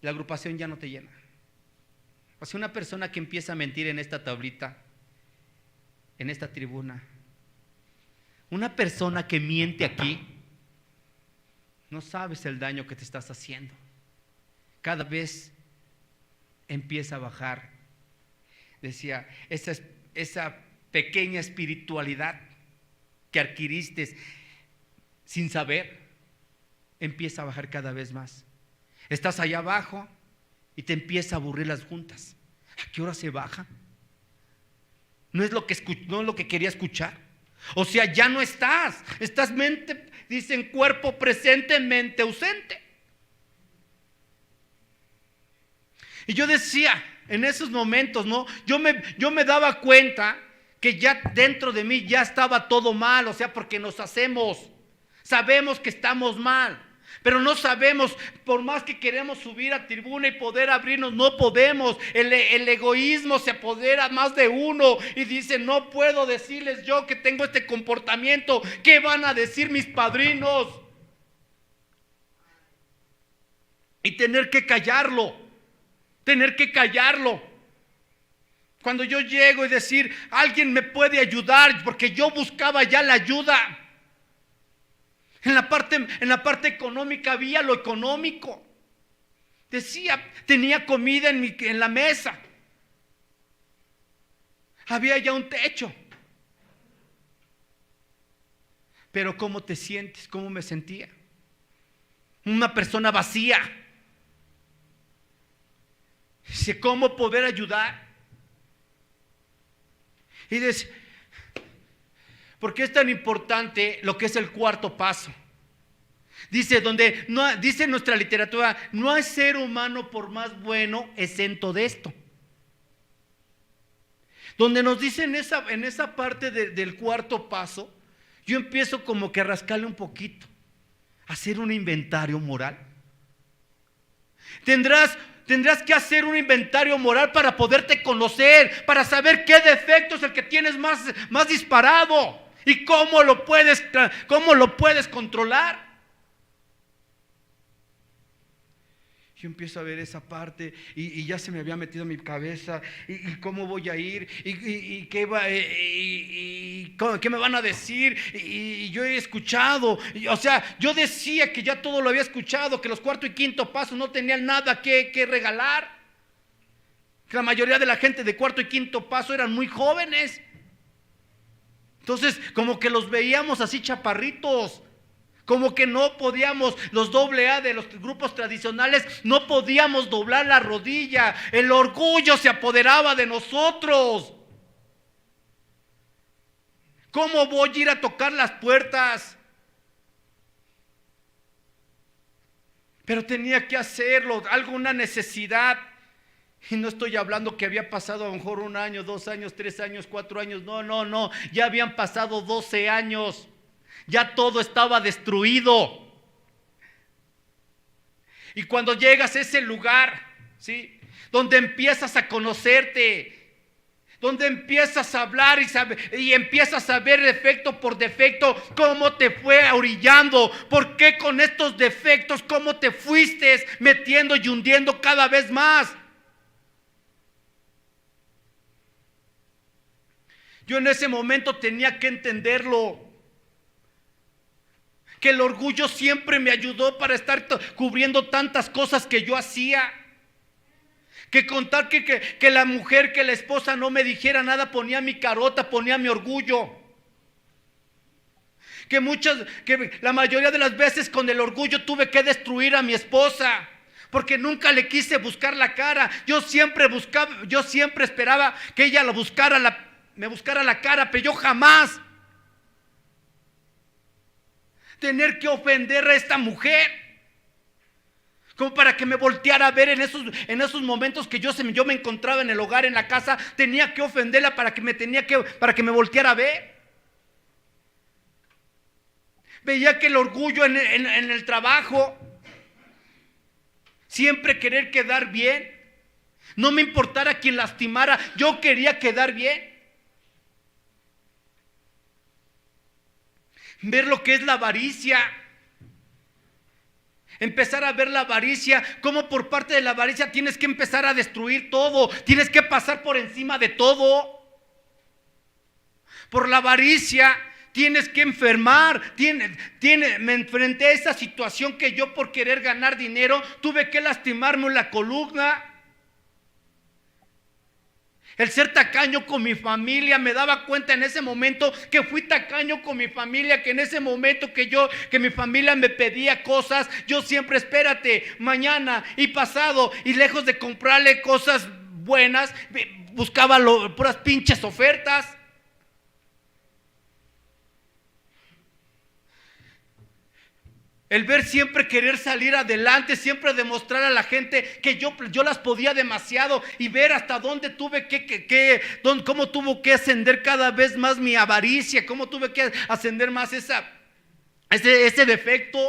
la agrupación ya no te llena. O sea, una persona que empieza a mentir en esta tablita, en esta tribuna, una persona que miente aquí, no sabes el daño que te estás haciendo. Cada vez empieza a bajar. Decía, esa pequeña espiritualidad que adquiriste sin saber, empieza a bajar cada vez más. Estás allá abajo y te empieza a aburrir las juntas. ¿A qué hora se baja? No es lo que quería escuchar. O sea, ya no estás mente, dicen cuerpo presente, mente ausente. Y yo decía, en esos momentos, ¿no? Yo me daba cuenta que ya dentro de mí ya estaba todo mal, o sea, porque sabemos que estamos mal, pero no sabemos, por más que queremos subir a tribuna y poder abrirnos, no podemos. El egoísmo se apodera más de uno y dice, no puedo decirles yo que tengo este comportamiento, ¿qué van a decir mis padrinos? Y tener que callarlo. Cuando yo llego y decir, alguien me puede ayudar, porque yo buscaba ya la ayuda. En la parte económica había lo económico. Decía, tenía comida en la mesa. Había ya un techo. Pero ¿cómo te sientes? ¿Cómo me sentía? Una persona vacía. Dice, ¿cómo poder ayudar? Y dice, ¿por qué es tan importante lo que es el cuarto paso? Dice, dice nuestra literatura, no hay ser humano por más bueno exento de esto. Donde nos dice en esa parte del cuarto paso, yo empiezo como que a rascarle un poquito, a hacer un inventario moral. Tendrás que hacer un inventario moral para poderte conocer, para saber qué defecto es el que tienes más disparado y cómo lo puedes controlar. Yo empiezo a ver esa parte y ya se me había metido en mi cabeza y cómo voy a ir y qué qué me van a decir y yo he escuchado, o sea, yo decía que ya todo lo había escuchado, que los cuarto y quinto pasos no tenían nada que regalar, que la mayoría de la gente de cuarto y quinto paso eran muy jóvenes. Entonces como que los veíamos así chaparritos, como que no podíamos, los AA de los grupos tradicionales, no podíamos doblar la rodilla. El orgullo se apoderaba de nosotros. ¿Cómo voy a ir a tocar las puertas? Pero tenía que hacerlo, alguna necesidad. Y no estoy hablando que había pasado a lo mejor 1 año, 2 años, 3 años, 4 años. No, ya habían pasado 12 años. Ya todo estaba destruido. Y cuando llegas a ese lugar, ¿sí?, donde empiezas a conocerte, donde empiezas a hablar y empiezas a ver defecto por defecto, cómo te fue orillando, por qué con estos defectos, cómo te fuiste metiendo y hundiendo cada vez más. Yo en ese momento tenía que entenderlo, que el orgullo siempre me ayudó para estar cubriendo tantas cosas que yo hacía. Que contar que la mujer, que la esposa no me dijera nada, ponía mi carota, ponía mi orgullo. Que la mayoría de las veces con el orgullo tuve que destruir a mi esposa, porque nunca le quise buscar la cara. Yo siempre esperaba que ella me buscara la cara, pero yo jamás tener que ofender a esta mujer, como para que me volteara a ver en esos momentos que yo me encontraba en el hogar, en la casa. Tenía que ofenderla para que me volteara a ver. Veía que el orgullo en el trabajo, siempre querer quedar bien, no me importara quien lastimara, yo quería quedar bien. Ver lo que es la avaricia. Empezar a ver la avaricia, cómo por parte de la avaricia tienes que empezar a destruir todo, tienes que pasar por encima de todo. Por la avaricia tienes que enfermar. Me enfrenté a esa situación que yo, por querer ganar dinero, tuve que lastimarme en la columna. El ser tacaño con mi familia, me daba cuenta en ese momento que fui tacaño con mi familia, que en ese momento que mi familia me pedía cosas, yo siempre, espérate, mañana y pasado, y lejos de comprarle cosas buenas, buscaba puras pinches ofertas. El ver siempre querer salir adelante, siempre demostrar a la gente que yo las podía demasiado, y ver hasta dónde tuve cómo tuvo que ascender cada vez más mi avaricia, cómo tuve que ascender más ese defecto.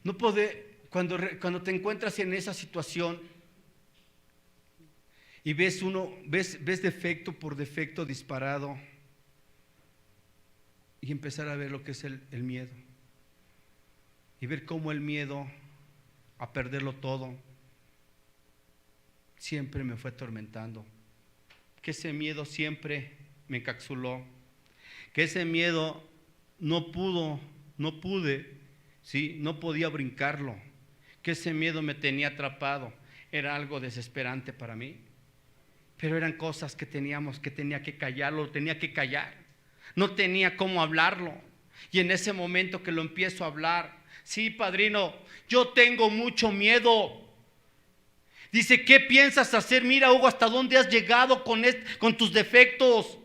No cuando te encuentras en esa situación y ves defecto por defecto disparado, y empezar a ver lo que es el miedo, y ver cómo el miedo a perderlo todo siempre me fue atormentando, que ese miedo siempre me encapsuló, que ese miedo no podía brincarlo, que ese miedo me tenía atrapado. Era algo desesperante para mí. Pero eran cosas que tenía que callarlo, tenía que callar. No tenía cómo hablarlo. Y en ese momento que lo empiezo a hablar, sí, padrino, yo tengo mucho miedo. Dice, ¿qué piensas hacer? Mira, Hugo, hasta dónde has llegado con tus defectos.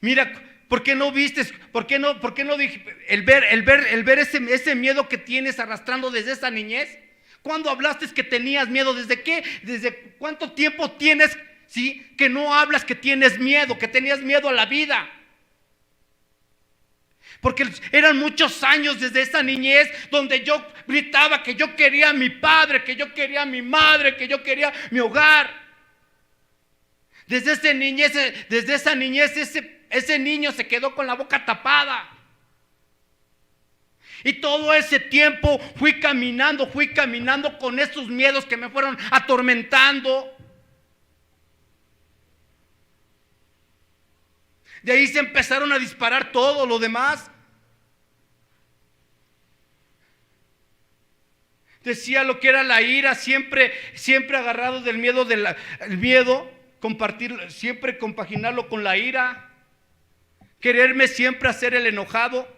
Mira, ¿por qué no vistes? ¿Por qué no dije? El ver ese miedo que tienes arrastrando desde esa niñez. ¿Cuándo hablaste que tenías miedo? ¿Desde cuánto tiempo tienes, sí, que no hablas que tienes miedo, que tenías miedo a la vida? Porque eran muchos años desde esa niñez donde yo gritaba que yo quería a mi padre, que yo quería a mi madre, que yo quería mi hogar. Desde esa niñez ese niño se quedó con la boca tapada. Y todo ese tiempo fui caminando con esos miedos que me fueron atormentando. De ahí se empezaron a disparar todo lo demás. Decía lo que era la ira, siempre agarrado del miedo, el miedo, siempre compaginarlo con la ira, quererme siempre hacer el enojado,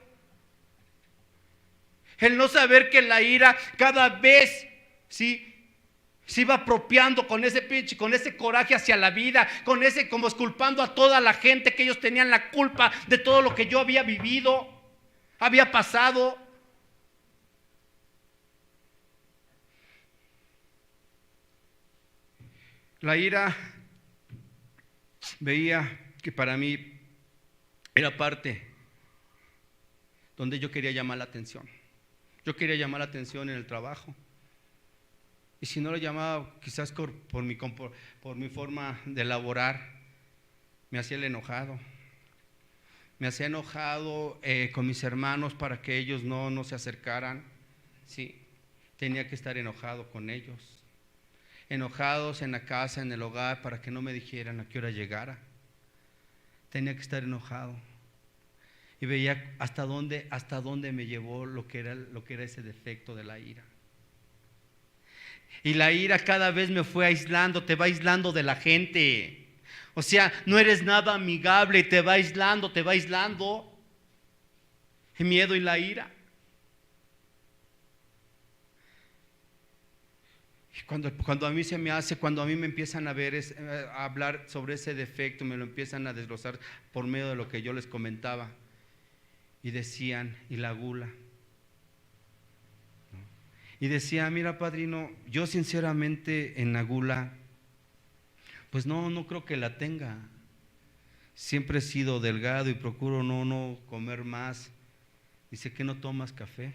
el no saber que la ira cada vez se iba apropiando con ese coraje hacia la vida, como esculpando a toda la gente, que ellos tenían la culpa de todo lo que yo había vivido, había pasado. La ira, veía que para mí era parte donde yo quería llamar la atención. Yo quería llamar la atención en el trabajo. Y si no lo llamaba, quizás por mi forma de elaborar, me hacía el enojado. Me hacía enojado con mis hermanos para que ellos no se acercaran. Sí, tenía que estar enojado con ellos. Enojados en la casa, en el hogar, para que no me dijeran a qué hora llegara. Tenía que estar enojado. Y veía hasta dónde me llevó lo que era ese defecto de la ira. Y la ira cada vez me fue aislando, te va aislando de la gente. O sea, no eres nada amigable, te va aislando. El miedo y la ira. Cuando a mí me empiezan a hablar sobre ese defecto, me lo empiezan a desglosar por medio de lo que yo les comentaba. Y decían, y la gula. Y decía, mira, padrino, yo sinceramente en la gula, pues no creo que la tenga. Siempre he sido delgado y procuro no comer más. Dice, ¿que no tomas café?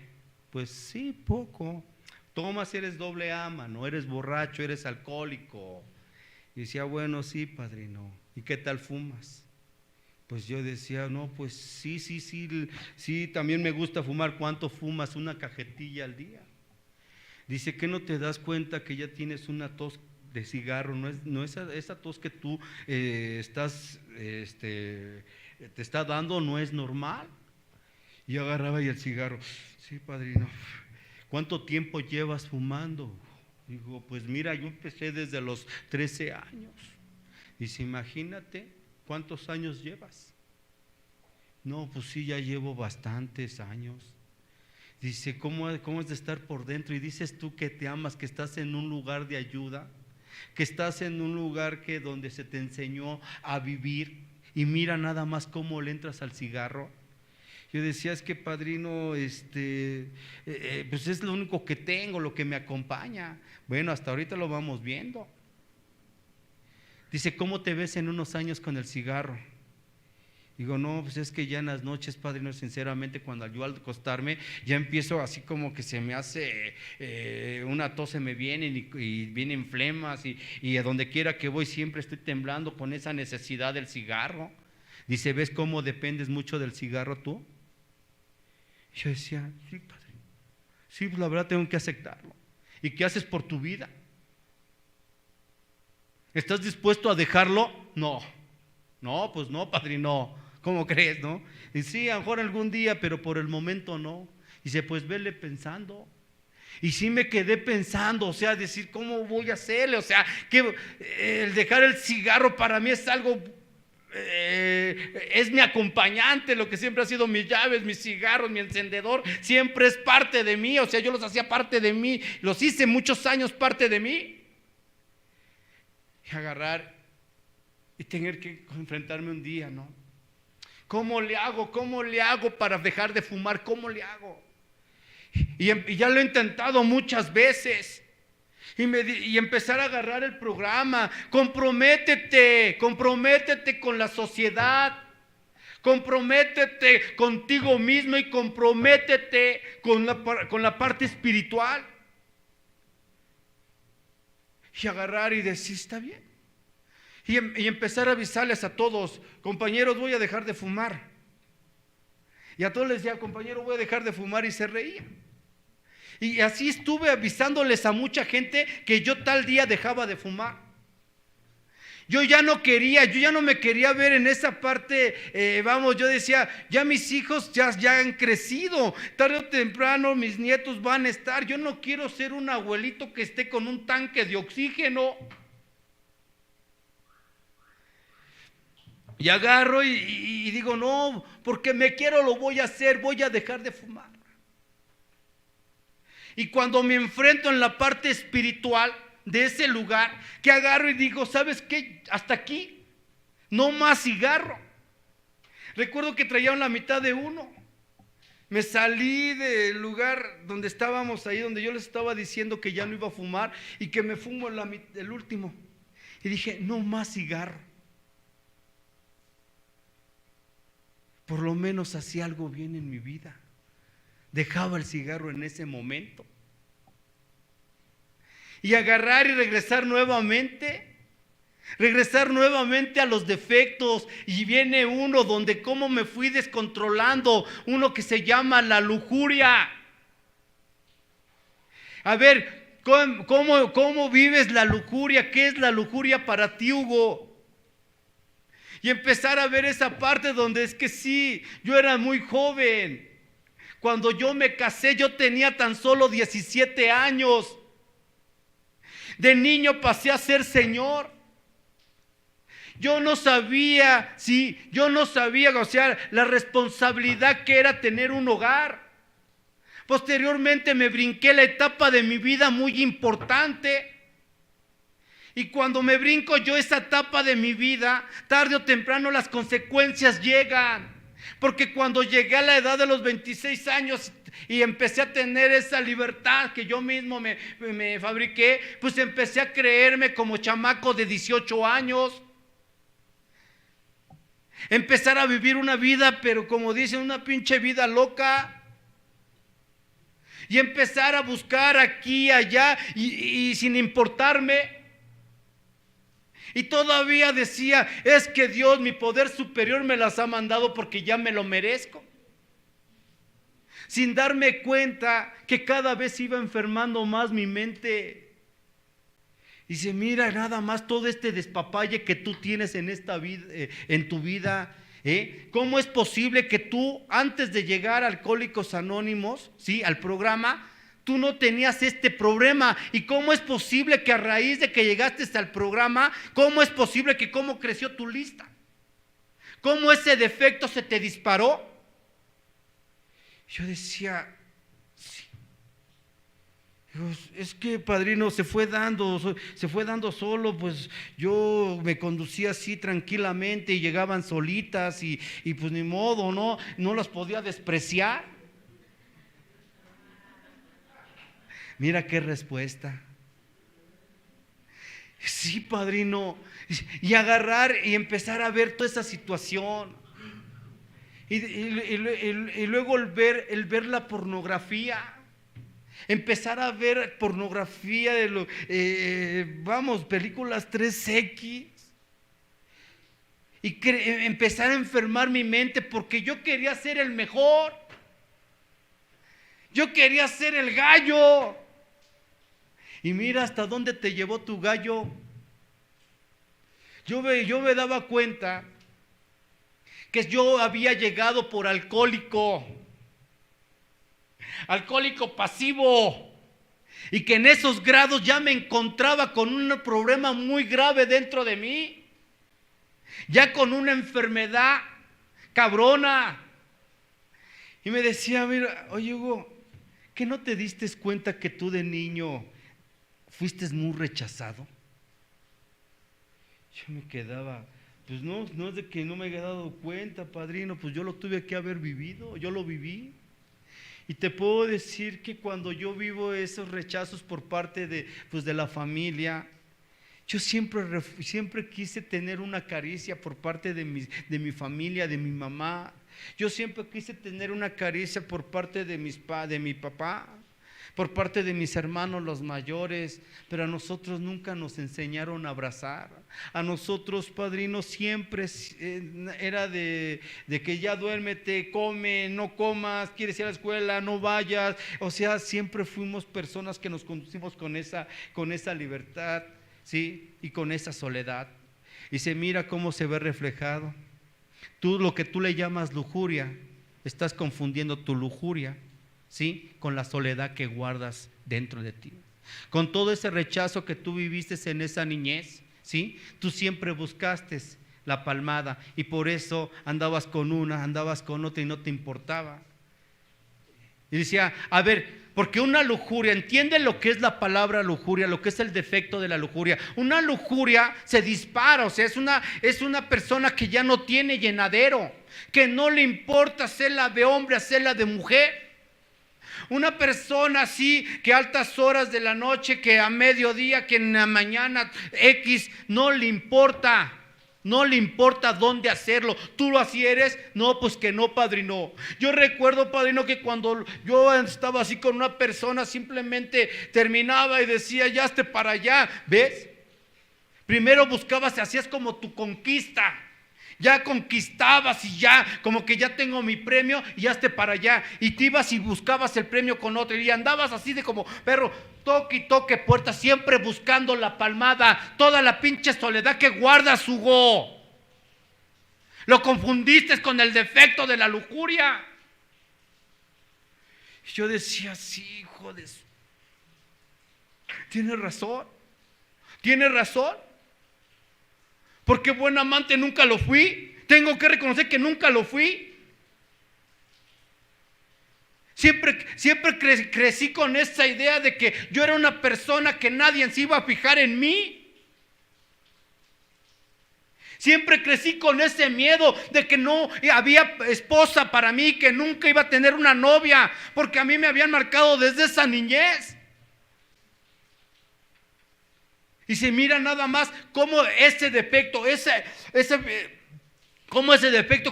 Pues sí, poco. Tomas, eres doble ama, no eres borracho, eres alcohólico. Y decía, bueno, sí, padrino. ¿Y qué tal fumas? Pues yo decía, no, pues sí, también me gusta fumar. ¿Cuánto fumas? Una cajetilla al día. Dice, ¿que no te das cuenta que ya tienes una tos de cigarro? No es esa tos que tú te está dando, no es normal. Y yo agarraba y el cigarro, sí, padrino. ¿Cuánto tiempo llevas fumando? Digo, pues mira, yo empecé desde los 13 años. Dice, imagínate, ¿cuántos años llevas? No, pues sí, ya llevo bastantes años. Dice, ¿cómo es de estar por dentro? Y dices tú que te amas, que estás en un lugar de ayuda, que estás en un lugar donde se te enseñó a vivir, y mira nada más cómo le entras al cigarro. Yo decía, es que padrino, pues es lo único que tengo, lo que me acompaña. Bueno, hasta ahorita lo vamos viendo. Dice, ¿cómo te ves en unos años con el cigarro? Digo, no, pues es que ya en las noches, padrino, sinceramente, cuando yo al acostarme, ya empiezo así como que se me hace, una tos se me viene y vienen flemas y a donde quiera que voy siempre estoy temblando con esa necesidad del cigarro. Dice, ¿ves cómo dependes mucho del cigarro tú? Yo decía, sí, padre, sí, pues la verdad tengo que aceptarlo. ¿Y qué haces por tu vida? ¿Estás dispuesto a dejarlo? No, pues no, padrino, ¿cómo crees, no? Y sí, a lo mejor algún día, pero por el momento no. Y dice, pues vele pensando. Y sí me quedé pensando, o sea, decir, ¿cómo voy a hacerle? O sea, que el dejar el cigarro para mí es algo... es mi acompañante, lo que siempre ha sido mis llaves, mis cigarros, mi encendedor, siempre es parte de mí. O sea, yo los hacía parte de mí, los hice muchos años parte de mí. Y agarrar y tener que enfrentarme un día, ¿no? ¿Cómo le hago para dejar de fumar? ¿Cómo le hago? Y ya lo he intentado muchas veces. Y empezar a agarrar el programa. Comprométete con la sociedad, comprométete contigo mismo y comprométete con la parte espiritual. Y agarrar y decir, está bien. Y empezar a avisarles a todos: compañeros, voy a dejar de fumar. Y a todos les decía: compañero, voy a dejar de fumar, y se reían. Y así estuve avisándoles a mucha gente que yo tal día dejaba de fumar. Yo ya no me quería ver en esa parte, yo decía: ya mis hijos ya han crecido, tarde o temprano mis nietos van a estar, yo no quiero ser un abuelito que esté con un tanque de oxígeno. Y agarro y digo: no, porque me quiero, lo voy a hacer, voy a dejar de fumar. Y cuando me enfrento en la parte espiritual de ese lugar, que agarro y digo: ¿sabes qué? Hasta aquí, no más cigarro. Recuerdo que traía la mitad de uno. Me salí del lugar donde estábamos, ahí donde yo les estaba diciendo que ya no iba a fumar, y que me fumo el último. Y dije: no más cigarro. Por lo menos hacía algo bien en mi vida. Dejaba el cigarro en ese momento. Y agarrar y regresar nuevamente a los defectos. Y viene uno donde cómo me fui descontrolando, uno que se llama la lujuria. A ver, ¿cómo vives la lujuria? ¿Qué es la lujuria para ti, Hugo? Y empezar a ver esa parte donde es que sí, yo era muy joven. Cuando yo me casé, yo tenía tan solo 17 años. De niño pasé a ser señor. Yo no sabía, o sea, la responsabilidad que era tener un hogar. Posteriormente me brinqué la etapa de mi vida muy importante. Y cuando me brinco yo esa etapa de mi vida, tarde o temprano las consecuencias llegan. Porque cuando llegué a la edad de los 26 años y empecé a tener esa libertad que yo mismo me fabriqué, pues empecé a creerme como chamaco de 18 años. Empezar a vivir una vida, pero como dicen, una pinche vida loca. Y empezar a buscar aquí y allá y sin importarme. Y todavía decía: es que Dios, mi poder superior, me las ha mandado porque ya me lo merezco. Sin darme cuenta que cada vez iba enfermando más mi mente. Dice: mira nada más todo este despapalle que tú tienes en esta vida, en tu vida. ¿Cómo es posible que tú, antes de llegar a Alcohólicos Anónimos, ¿sí?, al programa, tú no tenías este problema? ¿Y cómo es posible que a raíz de que llegaste al programa, cómo es posible que cómo creció tu lista? ¿Cómo ese defecto se te disparó? Yo decía: sí. Es que, padrino, se fue dando solo. Pues yo me conducía así tranquilamente y llegaban solitas y pues ni modo, no las podía despreciar. Mira qué respuesta. Sí, padrino. Y agarrar y empezar a ver toda esa situación. Y luego el ver la pornografía. Empezar a ver pornografía de películas 3X. Y empezar a enfermar mi mente porque yo quería ser el mejor. Yo quería ser el gallo. Y mira hasta dónde te llevó tu gallo. Yo me daba cuenta que yo había llegado por alcohólico pasivo, y que en esos grados ya me encontraba con un problema muy grave dentro de mí, ya con una enfermedad cabrona. Y me decía: mira, oye, Hugo, ¿que no te diste cuenta que tú de niño fuiste muy rechazado? Yo me quedaba: pues no es de que no me haya dado cuenta, padrino, pues yo lo tuve que haber vivido, yo lo viví. Y te puedo decir que cuando yo vivo esos rechazos por parte de la familia, yo siempre quise tener una caricia por parte de mi familia, de mi mamá. Yo siempre quise tener una caricia por parte de mi papá. por parte de mis hermanos los mayores, pero a nosotros nunca nos enseñaron a abrazar. A nosotros, padrino, siempre era de que ya duérmete, come, no comas, quieres ir a la escuela, no vayas. O sea, siempre fuimos personas que nos conducimos con esa libertad, ¿sí? Y con esa soledad. Y se mira cómo se ve reflejado. Lo que tú le llamas lujuria, estás confundiendo tu lujuria, ¿sí? Con la soledad que guardas dentro de ti. Con todo ese rechazo que tú viviste en esa niñez, ¿sí? Tú siempre buscaste la palmada y por eso andabas con una, andabas con otra y no te importaba. Y decía, a ver, porque una lujuria, entiende lo que es la palabra lujuria, lo que es el defecto de la lujuria. Una lujuria se dispara, o sea, es una persona que ya no tiene llenadero, que no le importa hacerla de hombre, hacerla de mujer. Una persona así que a altas horas de la noche, que a mediodía, que en la mañana X, no le importa dónde hacerlo. ¿Tú lo así eres? No, pues que no, padrino. Yo recuerdo, padrino, que cuando yo estaba así con una persona, simplemente terminaba y decía, ya esté para allá, ¿ves? Primero buscabas, hacías como tu conquista. Ya conquistabas y ya, como que ya tengo mi premio y ya esté para allá. Y te ibas y buscabas el premio con otro y andabas así de como perro, toque y toque puertas, siempre buscando la palmada. Toda la pinche soledad que guardas, Hugo. Lo confundiste con el defecto de la lujuria. Y yo decía, sí, hijo de su... Tienes razón. Porque buen amante nunca lo fui. Tengo que reconocer que nunca lo fui. Siempre crecí con esa idea de que yo era una persona que nadie se iba a fijar en mí. Siempre crecí con ese miedo de que no había esposa para mí, que nunca iba a tener una novia, porque a mí me habían marcado desde esa niñez. Y se mira nada más cómo ese defecto,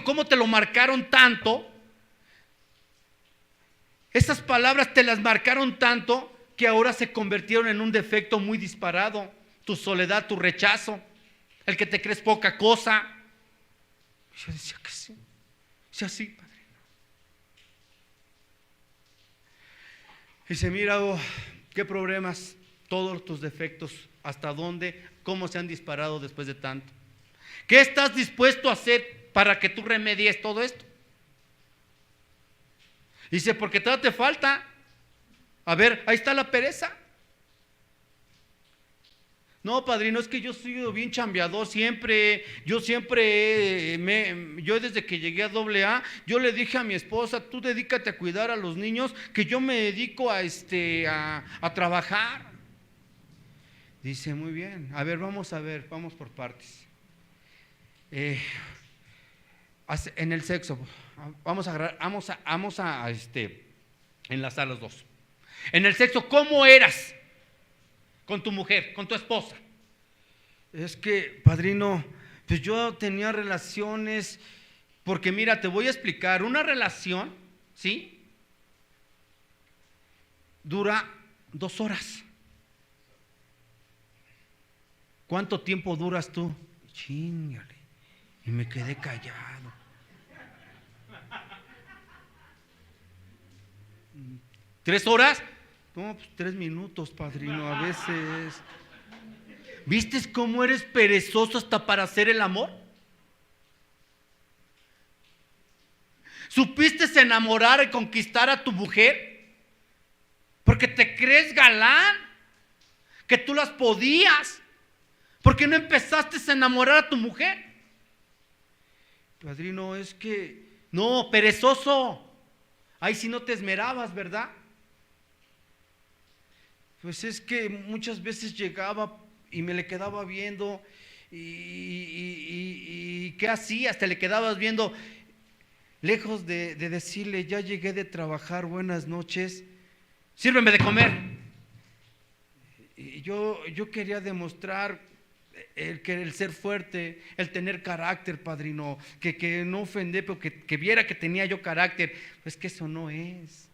cómo te lo marcaron tanto. Esas palabras te las marcaron tanto que ahora se convirtieron en un defecto muy disparado. Tu soledad, tu rechazo, el que te crees poca cosa. Yo decía que sí, sí, así, padrino. Y se mira, qué problemas, todos tus defectos. ¿Hasta dónde? ¿Cómo se han disparado después de tanto? ¿Qué estás dispuesto a hacer para que tú remedies todo esto? Dice, porque todo te falta. A ver, ahí está la pereza. No, padrino, es que yo he sido bien chambeador siempre. Yo desde que llegué a AA, yo le dije a mi esposa, tú dedícate a cuidar a los niños, que yo me dedico a trabajar. Dice, muy bien. A ver, vamos por partes. En el sexo, vamos a enlazar los dos. En el sexo, ¿cómo eras con tu mujer, con tu esposa? Es que, padrino, pues yo tenía relaciones, porque mira, te voy a explicar, una relación, ¿sí? Dura 2 horas. ¿Cuánto tiempo duras tú? Chíngale. Y me quedé callado. 3 horas? No, pues 3 minutos, padrino, a veces. ¿Viste cómo eres perezoso hasta para hacer el amor? ¿Supiste enamorar y conquistar a tu mujer? Porque te crees galán, que tú las podías. ¿Por qué no empezaste a enamorar a tu mujer? Padrino, es que... No, perezoso. Ahí sí no te esmerabas, ¿verdad? Pues es que muchas veces llegaba y me le quedaba viendo y ¿qué hacías? Te le quedabas viendo, lejos de decirle, ya llegué de trabajar, buenas noches, sírveme de comer. Y yo quería demostrar el ser fuerte, el tener carácter, padrino, que no ofender, pero que viera que tenía yo carácter. Pues que eso no es.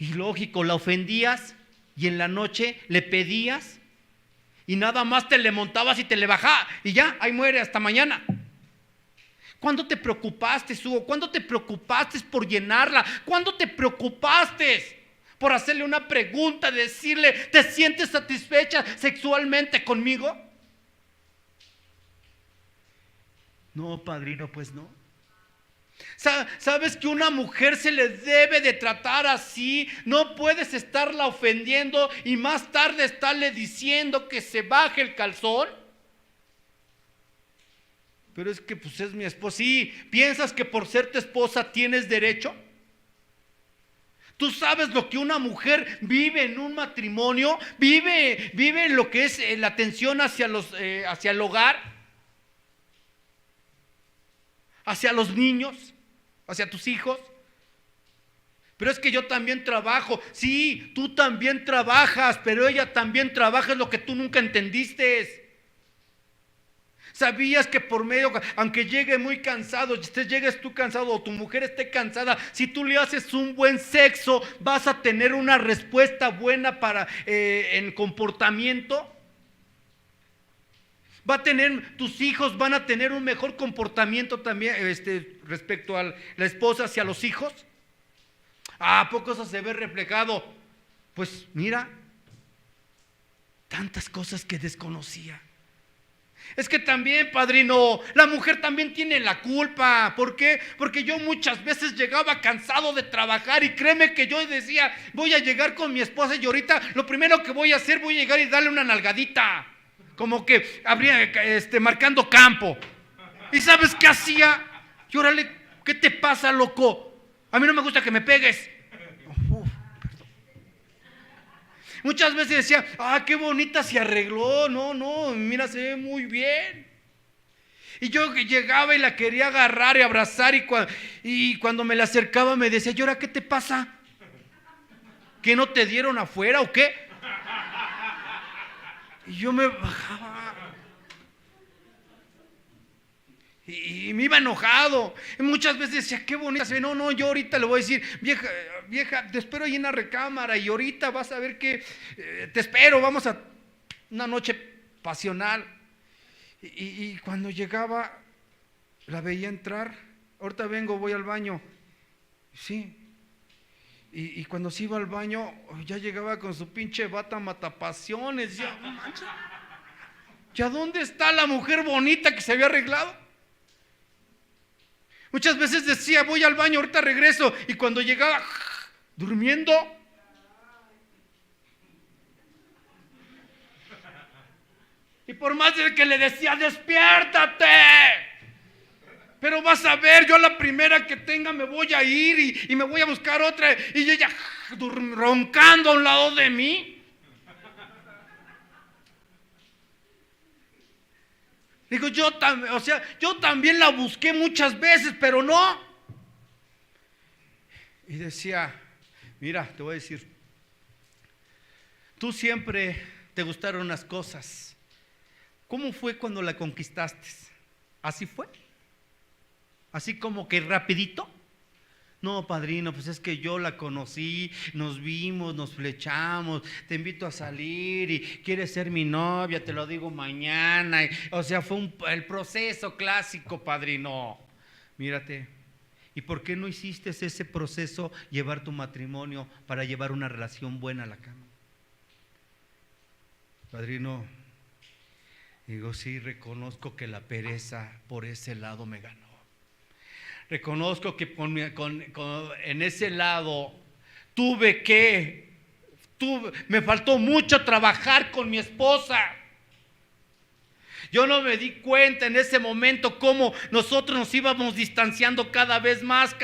Y lógico, la ofendías y en la noche le pedías y nada más te le montabas y te le bajabas y ya, ahí muere hasta mañana. ¿Cuándo te preocupaste, Hugo? ¿Cuándo te preocupaste por llenarla? ¿Cuándo te preocupaste por hacerle una pregunta, decirle, ¿te sientes satisfecha sexualmente conmigo? No, padrino, pues no. ¿Sabes que una mujer se le debe de tratar así? No puedes estarla ofendiendo y más tarde estarle diciendo que se baje el calzón. Pero es que pues es mi esposa. Sí, ¿piensas que por ser tu esposa tienes derecho? ¿Tú sabes lo que una mujer vive en un matrimonio? Vive en lo que es la atención hacia el hogar, hacia los niños, hacia tus hijos. Pero es que yo también trabajo. Sí, tú también trabajas, pero ella también trabaja, es lo que tú nunca entendiste. ¿Sabías que por medio, aunque llegue muy cansado, llegues tú cansado o tu mujer esté cansada, si tú le haces un buen sexo, vas a tener una respuesta buena en comportamiento? Tus hijos van a tener un mejor comportamiento también respecto a la esposa hacia los hijos. ¿A poco eso se ve reflejado? Pues mira, tantas cosas que desconocía. Es que también, padrino, la mujer también tiene la culpa. ¿Por qué? Porque yo muchas veces llegaba cansado de trabajar y créeme que yo decía, voy a llegar con mi esposa y ahorita lo primero que voy a hacer, voy a llegar y darle una nalgadita. Como que habría marcando campo. ¿Y sabes qué hacía? Y órale, ¿qué te pasa, loco? A mí no me gusta que me pegues. Muchas veces decía, qué bonita se arregló, no, mira, se ve muy bien. Y yo llegaba y la quería agarrar y abrazar y cuando me la acercaba me decía, ¿y ahora qué te pasa? ¿Que no te dieron afuera o qué? Y yo me bajaba. Y me iba enojado. Y muchas veces decía, qué bonita se ve. No, yo ahorita le voy a decir, vieja, te espero ahí en la recámara y ahorita vas a ver que te espero, vamos a una noche pasional. Y cuando llegaba, la veía entrar, ahorita vengo, voy al baño. Sí. Y cuando se iba al baño, ya llegaba con su pinche bata matapasiones. Decía, no manches, ¿ya dónde está la mujer bonita que se había arreglado? Muchas veces decía, voy al baño, ahorita regreso. Y cuando llegaba, durmiendo. Y por más de que le decía, despiértate. Pero vas a ver, yo a la primera que tenga me voy a ir y me voy a buscar otra. Y ella roncando a un lado de mí. Digo, yo también la busqué muchas veces, pero no. Y decía, mira, te voy a decir, tú siempre te gustaron unas cosas. ¿Cómo fue cuando la conquistaste? ¿Así fue? ¿Así como que rapidito? No, padrino, pues es que yo la conocí, nos vimos, nos flechamos, te invito a salir y quieres ser mi novia, te lo digo mañana. O sea, fue el proceso clásico, padrino. Mírate, ¿y por qué no hiciste ese proceso, llevar tu matrimonio para llevar una relación buena a la cama? Padrino, digo, sí, reconozco que la pereza por ese lado me ganó. Reconozco que en ese lado me faltó mucho trabajar con mi esposa. Yo no me di cuenta en ese momento cómo nosotros nos íbamos distanciando cada vez más.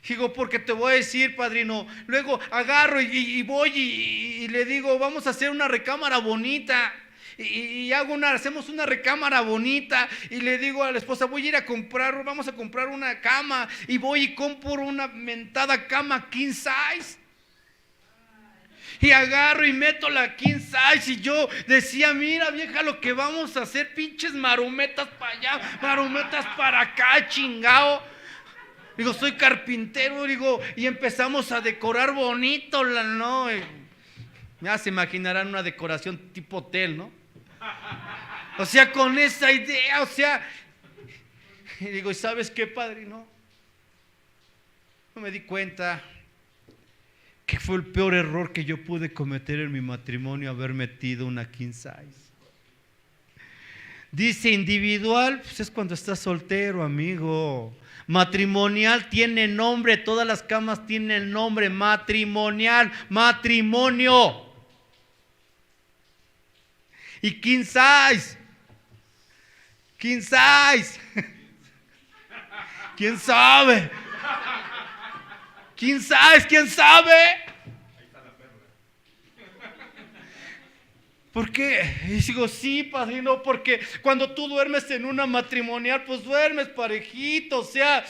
Digo, porque te voy a decir, padrino, luego agarro y voy y le digo, vamos a hacer una recámara bonita. Y hacemos una recámara bonita y le digo a la esposa, vamos a comprar una cama y voy y compro una mentada cama king size. Y agarro y meto la king size y yo decía, mira vieja, lo que vamos a hacer, pinches marometas para allá, marometas para acá, chingao. Digo, soy carpintero, digo, y empezamos a decorar bonito, ¿no? Ya se imaginarán una decoración tipo hotel, ¿no? O sea, con esa idea, o sea, y digo, ¿y sabes qué, padrino? No me di cuenta que fue el peor error que yo pude cometer en mi matrimonio, haber metido una king size. Dice individual, pues es cuando estás soltero, amigo. Matrimonial tiene nombre, todas las camas tienen nombre, matrimonial, matrimonio. Y king size. King size. ¿Quién sabe? ¿Quién sabe? ¿Quién sabe? ¿Por qué? Y digo, sí, padrino, porque cuando tú duermes en una matrimonial, pues duermes parejito, o sea,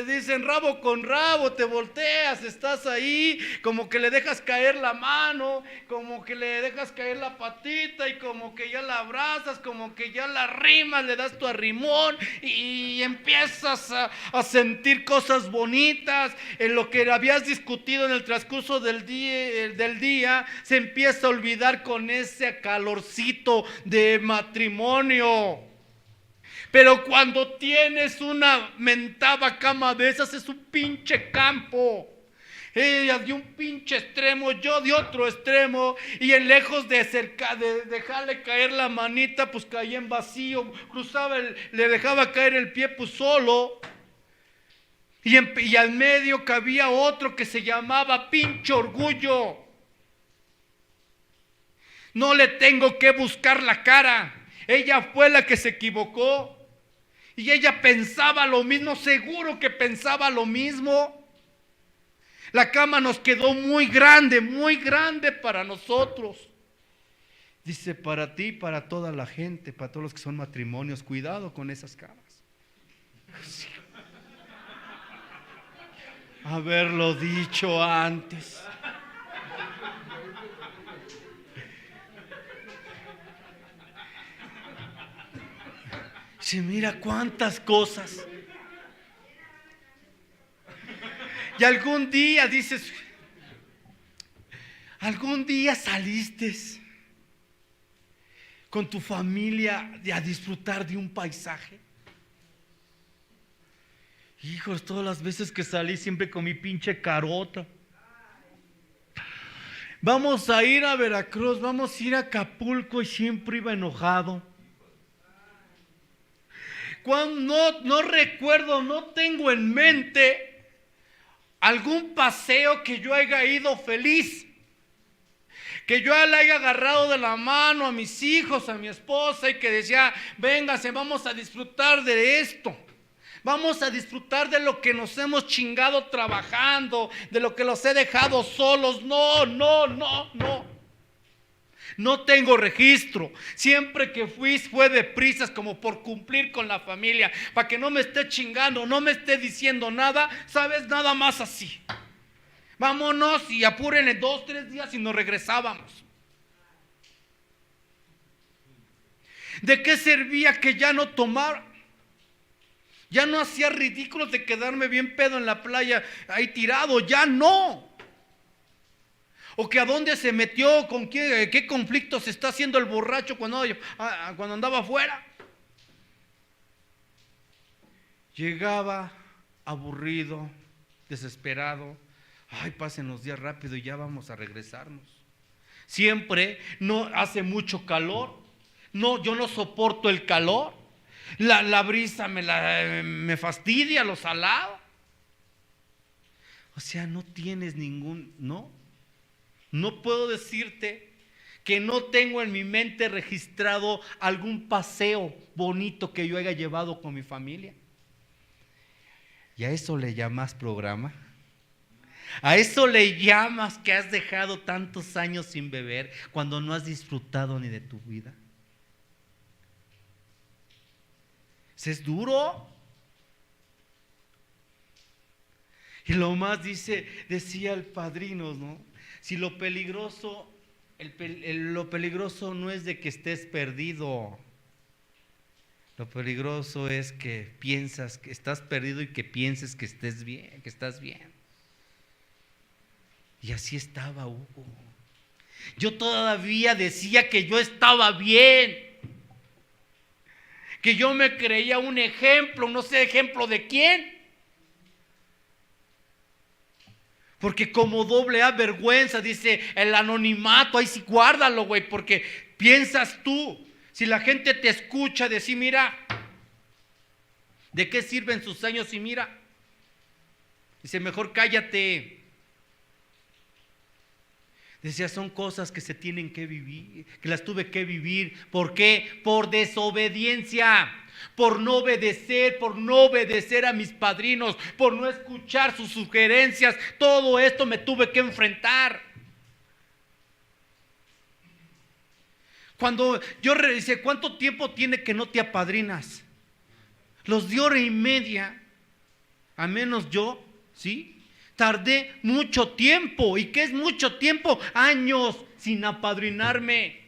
dicen rabo con rabo, te volteas, estás ahí, como que le dejas caer la mano, como que le dejas caer la patita y como que ya la abrazas, como que ya la arrimas, le das tu arrimón y empiezas a sentir cosas bonitas. En lo que habías discutido en el transcurso del día, se empieza a olvidar con ese calorcito de matrimonio. Pero cuando tienes una mentada cama de esas, es un pinche campo. Ella de un pinche extremo, yo de otro extremo, y en lejos de dejarle caer la manita, pues caía en vacío, le dejaba caer el pie pues solo. Y al medio cabía otro que se llamaba pinche orgullo. No le tengo que buscar la cara. Ella fue la que se equivocó. Y ella pensaba lo mismo, seguro que pensaba lo mismo. La cama nos quedó muy grande para nosotros. Dice, para ti, para toda la gente, para todos los que son matrimonios, cuidado con esas camas. Haberlo dicho antes. Sí, mira cuántas cosas. Y algún día dices, algún día saliste con tu familia a disfrutar de un paisaje. Hijos, todas las veces que salí siempre con mi pinche carota. Vamos a ir a Veracruz, vamos a ir a Acapulco y siempre iba enojado. No recuerdo, no tengo en mente algún paseo que yo haya ido feliz, que yo le haya agarrado de la mano a mis hijos, a mi esposa y que decía, véngase, vamos a disfrutar de esto. Vamos a disfrutar de lo que nos hemos chingado trabajando, de lo que los he dejado solos. No. No tengo registro. Siempre que fue de prisas, como por cumplir con la familia, para que no me esté chingando, no me esté diciendo nada, ¿sabes? Nada más así. Vámonos y apúrenle 2, 3 días y nos regresábamos. ¿De qué servía que ya no tomara? Ya no hacía ridículos de quedarme bien pedo en la playa ahí tirado, ya no. O que a dónde se metió, con qué conflicto se está haciendo el borracho cuando andaba afuera. Llegaba aburrido, desesperado. Ay, pasen los días rápido y ya vamos a regresarnos. Siempre no hace mucho calor. No, yo no soporto el calor. La brisa me fastidia, lo salado. O sea, no tienes no puedo decirte que no tengo en mi mente registrado algún paseo bonito que yo haya llevado con mi familia. ¿Y a eso le llamas programa? ¿A eso le llamas que has dejado tantos años sin beber cuando no has disfrutado ni de tu vida? ¿Es duro? Y lo más decía el padrino, ¿no? Si lo peligroso, lo peligroso no es de que estés perdido. Lo peligroso es que piensas que estás perdido y que pienses que estés bien, que estás bien. Y así estaba Hugo. Yo todavía decía que yo estaba bien, que yo me creía un ejemplo, no sé ejemplo de quién. Porque como doble A vergüenza, dice el anonimato, ahí sí guárdalo, güey, porque piensas tú, si la gente te escucha decir, mira, ¿de qué sirven sus años? Y mira, dice, mejor cállate. Decía, son cosas que se tienen que vivir, que las tuve que vivir. ¿Por qué? Por desobediencia, por no obedecer a mis padrinos, por no escuchar sus sugerencias. Todo esto me tuve que enfrentar. Cuando yo dice, ¿cuánto tiempo tiene que no te apadrinas? Los de hora y media, a menos yo, ¿sí? Tardé mucho tiempo. ¿Y qué es mucho tiempo? Años sin apadrinarme.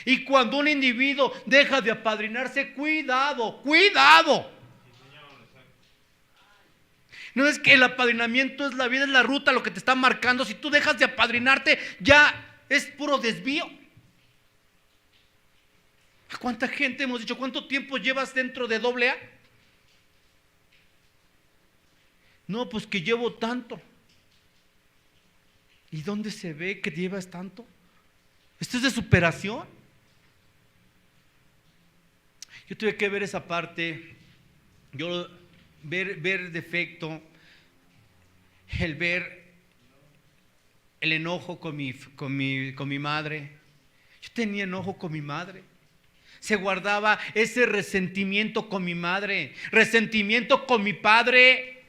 Y cuando un individuo deja de apadrinarse, cuidado. No es que el apadrinamiento es la vida, es la ruta, lo que te está marcando. Si tú dejas de apadrinarte, ya es puro desvío. ¿Cuánta gente hemos dicho? ¿Cuánto tiempo llevas dentro de AA? No, pues que llevo tanto. ¿Y dónde se ve que llevas tanto? ¿Esto es de superación? Yo tuve que ver esa parte, yo ver defecto, el ver el enojo con mi madre. Yo tenía enojo con mi madre. Se guardaba ese resentimiento con mi madre, resentimiento con mi padre.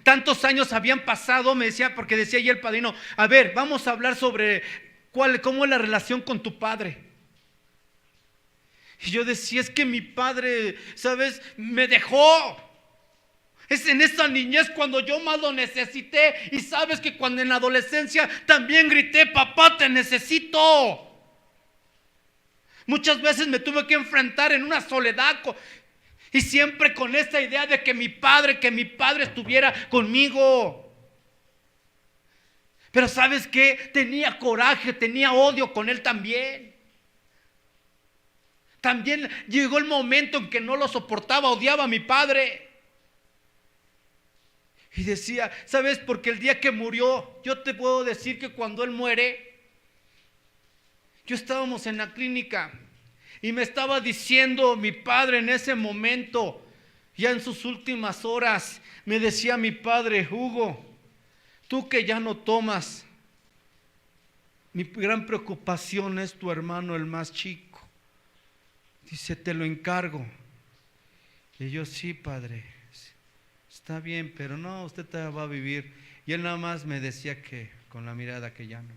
Tantos años habían pasado, me decía, porque decía ahí el padrino, a ver, vamos a hablar sobre cómo es la relación con tu padre. Y yo decía, es que mi padre, ¿sabes? Me dejó. Es en esa niñez cuando yo más lo necesité. Y sabes que cuando en la adolescencia también grité, papá, te necesito. Muchas veces me tuve que enfrentar en una soledad y siempre con esta idea de que mi padre estuviera conmigo. Pero ¿sabes qué? Tenía coraje, tenía odio con él también. También llegó el momento en que no lo soportaba, odiaba a mi padre. Y decía, ¿sabes? Porque el día que murió, yo te puedo decir que cuando él muere, yo estábamos en la clínica. Y me estaba diciendo mi padre en ese momento, ya en sus últimas horas, me decía mi padre, Hugo, tú que ya no tomas, mi gran preocupación es tu hermano el más chico. Dice, te lo encargo. Y yo, sí, padre, está bien, pero no, usted todavía va a vivir. Y él nada más me decía que con la mirada que ya no.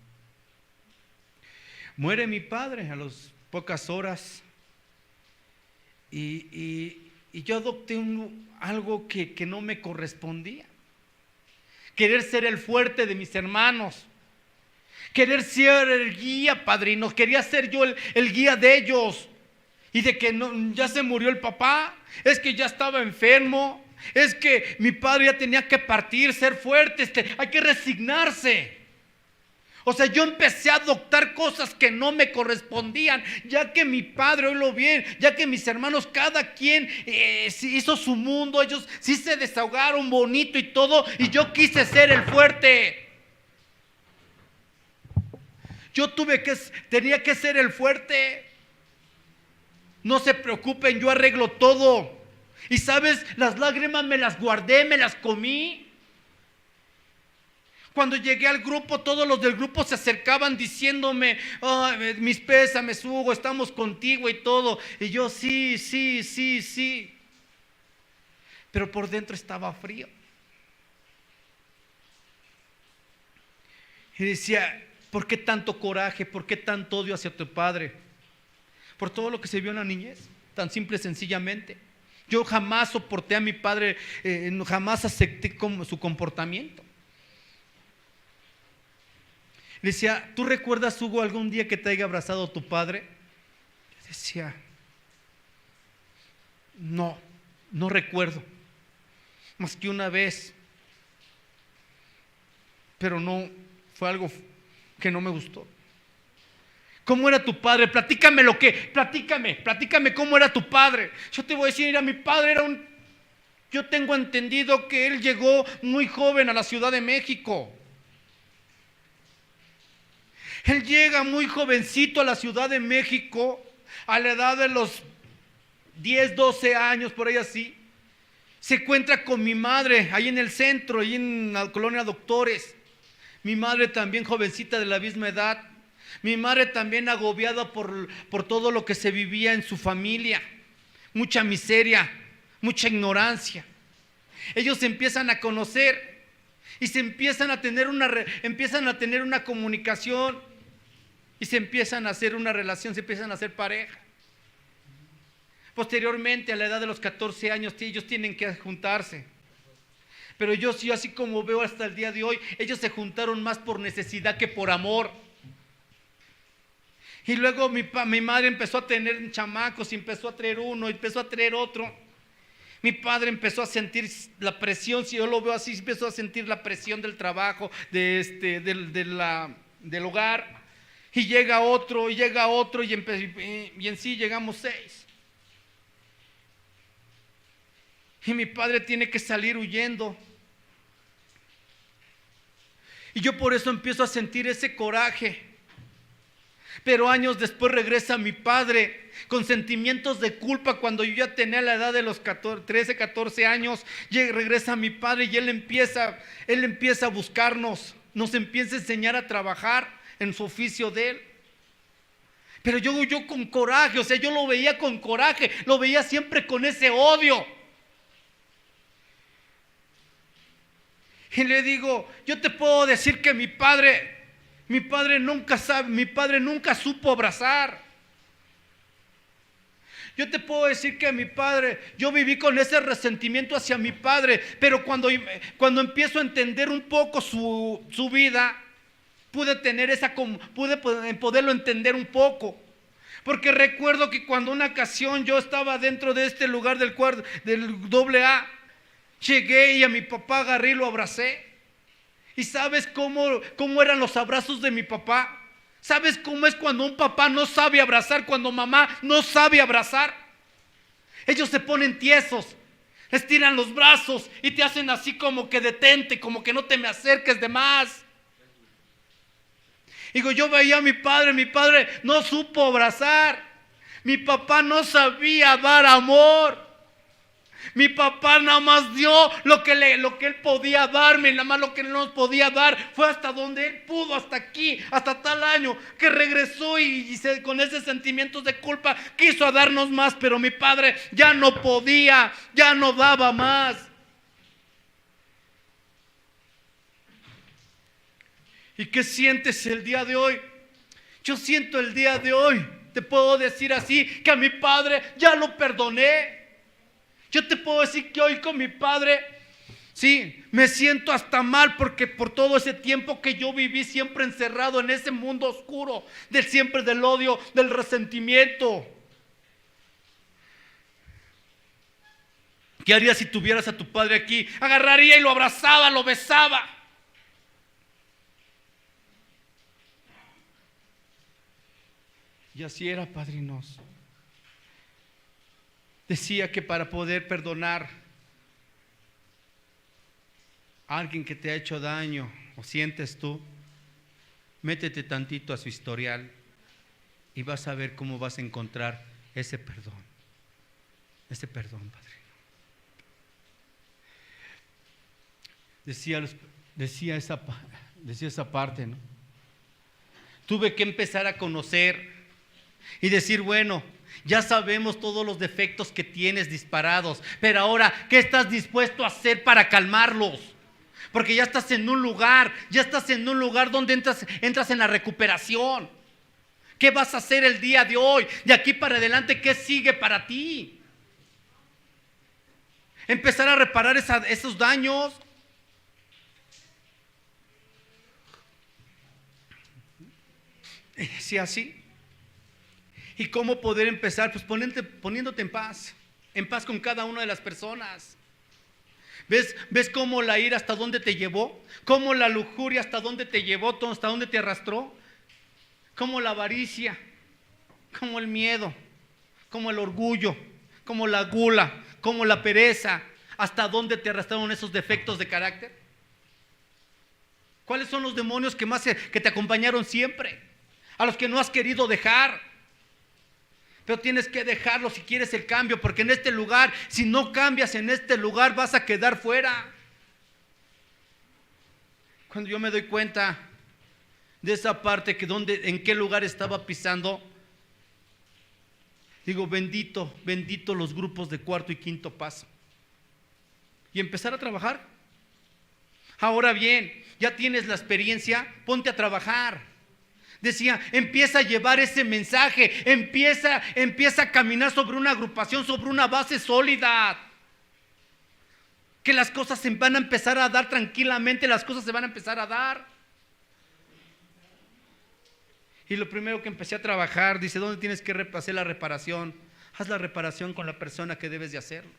Muere mi padre a las pocas horas y yo adopté algo que no me correspondía. Querer ser el fuerte de mis hermanos, querer ser el guía, padrino, quería ser yo el guía de ellos. Y de que no, ya se murió el papá, es que ya estaba enfermo, es que mi padre ya tenía que partir, ser fuerte, hay que resignarse. O sea, yo empecé a adoptar cosas que no me correspondían, ya que mi padre, oílo bien, ya que mis hermanos, cada quien hizo su mundo, ellos sí se desahogaron bonito y todo, y yo quise ser el fuerte. Tenía que ser el fuerte. No se preocupen, yo arreglo todo. Y sabes, las lágrimas me las guardé, me las comí. Cuando llegué al grupo, todos los del grupo se acercaban diciéndome, oh, mis pésames, Hugo, estamos contigo y todo. Y yo, sí. Pero por dentro estaba frío. Y decía, ¿por qué tanto coraje? ¿Por qué tanto odio hacia tu padre? Por todo lo que se vio en la niñez, tan simple y sencillamente. Yo jamás soporté a mi padre, jamás acepté su comportamiento. Le decía, ¿tú recuerdas, Hugo, algún día que te haya abrazado tu padre? Yo decía, No, no recuerdo, más que una vez, pero no, fue algo que no me gustó. ¿Cómo era tu padre? Platícame cómo era tu padre. Yo te voy a decir, mira, mi padre era yo tengo entendido que él llegó muy joven a la Ciudad de México. Él llega muy jovencito a la Ciudad de México, a la edad de los 10, 12 años, por ahí así. Se encuentra con mi madre, ahí en el centro, ahí en la colonia Doctores. Mi madre también jovencita de la misma edad. Mi madre también agobiada por todo lo que se vivía en su familia. Mucha miseria, mucha ignorancia. Ellos se empiezan a conocer y se empiezan a tener una comunicación y se empiezan a hacer una relación, se empiezan a hacer pareja. Posteriormente, a la edad de los 14 años, ellos tienen que juntarse. Pero yo así como veo hasta el día de hoy, ellos se juntaron más por necesidad que por amor. Y luego mi madre empezó a tener chamacos, y empezó a traer uno, y empezó a traer otro. Mi padre empezó a sentir la presión, si yo lo veo así, empezó a sentir la presión del trabajo, del hogar. Y llega otro, y en sí llegamos 6. Y mi padre tiene que salir huyendo. Y yo por eso empiezo a sentir ese coraje. Pero años después regresa mi padre con sentimientos de culpa. Cuando yo ya tenía la edad de los 13, 14 años, regresa mi padre y él empieza a buscarnos. Nos empieza a enseñar a trabajar en su oficio de él. Pero yo con coraje, o sea, yo lo veía con coraje, lo veía siempre con ese odio. Y le digo, yo te puedo decir que mi padre nunca supo abrazar. Yo te puedo decir que yo viví con ese resentimiento hacia mi padre, pero cuando empiezo a entender un poco su vida, pude poderlo entender un poco. Porque recuerdo que cuando una ocasión yo estaba dentro de este lugar del AA, llegué y a mi papá agarré y lo abracé. ¿Y sabes cómo eran los abrazos de mi papá? ¿Sabes cómo es cuando un papá no sabe abrazar, cuando mamá no sabe abrazar? Ellos se ponen tiesos, estiran los brazos y te hacen así como que detente, como que no te me acerques de más. Digo, yo veía a mi padre no supo abrazar. Mi papá no sabía dar amor. Mi papá nada más dio lo que él podía darme, nada más lo que él nos podía dar. Fue hasta donde él pudo, hasta aquí, hasta tal año, que regresó con ese sentimiento de culpa quiso darnos más, pero mi padre ya no podía, ya no daba más. ¿Y qué sientes el día de hoy? Yo siento el día de hoy, te puedo decir así, que a mi padre ya lo perdoné. Yo te puedo decir que hoy con mi padre, sí, me siento hasta mal porque por todo ese tiempo que yo viví siempre encerrado en ese mundo oscuro, siempre del odio, del resentimiento. ¿Qué harías si tuvieras a tu padre aquí? Agarraría y lo abrazaba, lo besaba. Y así era, padrinos. Decía que para poder perdonar a alguien que te ha hecho daño o sientes tú, métete tantito a su historial y vas a ver cómo vas a encontrar ese perdón, padrino. Decía esa parte, ¿no? Tuve que empezar a conocer y decir, bueno, ya sabemos todos los defectos que tienes disparados, pero ahora, ¿qué estás dispuesto a hacer para calmarlos? Porque ya estás en un lugar donde entras en la recuperación. ¿Qué vas a hacer el día de hoy? De aquí para adelante, ¿qué sigue para ti? Empezar a reparar esos daños. Sí, así. ¿Y cómo poder empezar? Pues poniéndote en paz. en paz con cada una de las personas. ¿Ves cómo la ira hasta dónde te llevó? ¿Cómo la lujuria hasta dónde te llevó? ¿Hasta dónde te arrastró? ¿Cómo la avaricia? ¿Cómo el miedo? ¿Cómo el orgullo? ¿Cómo la gula? ¿Cómo la pereza? ¿Hasta dónde te arrastraron esos defectos de carácter? ¿Cuáles son los demonios que te acompañaron siempre? A los que no has querido dejar. Pero tienes que dejarlo si quieres el cambio, porque en este lugar, si no cambias en este lugar, vas a quedar fuera. Cuando yo me doy cuenta de esa parte, en qué lugar estaba pisando, digo, bendito los grupos de cuarto y quinto paso. Y empezar a trabajar. Ahora bien, ya tienes la experiencia, ponte a trabajar. Decía, empieza a llevar ese mensaje, empieza a caminar sobre una agrupación, sobre una base sólida. Que las cosas se van a empezar a dar tranquilamente, las cosas se van a empezar a dar. Y lo primero que empecé a trabajar, dice, ¿dónde tienes que hacer la reparación? Haz la reparación con la persona que debes de hacerlo,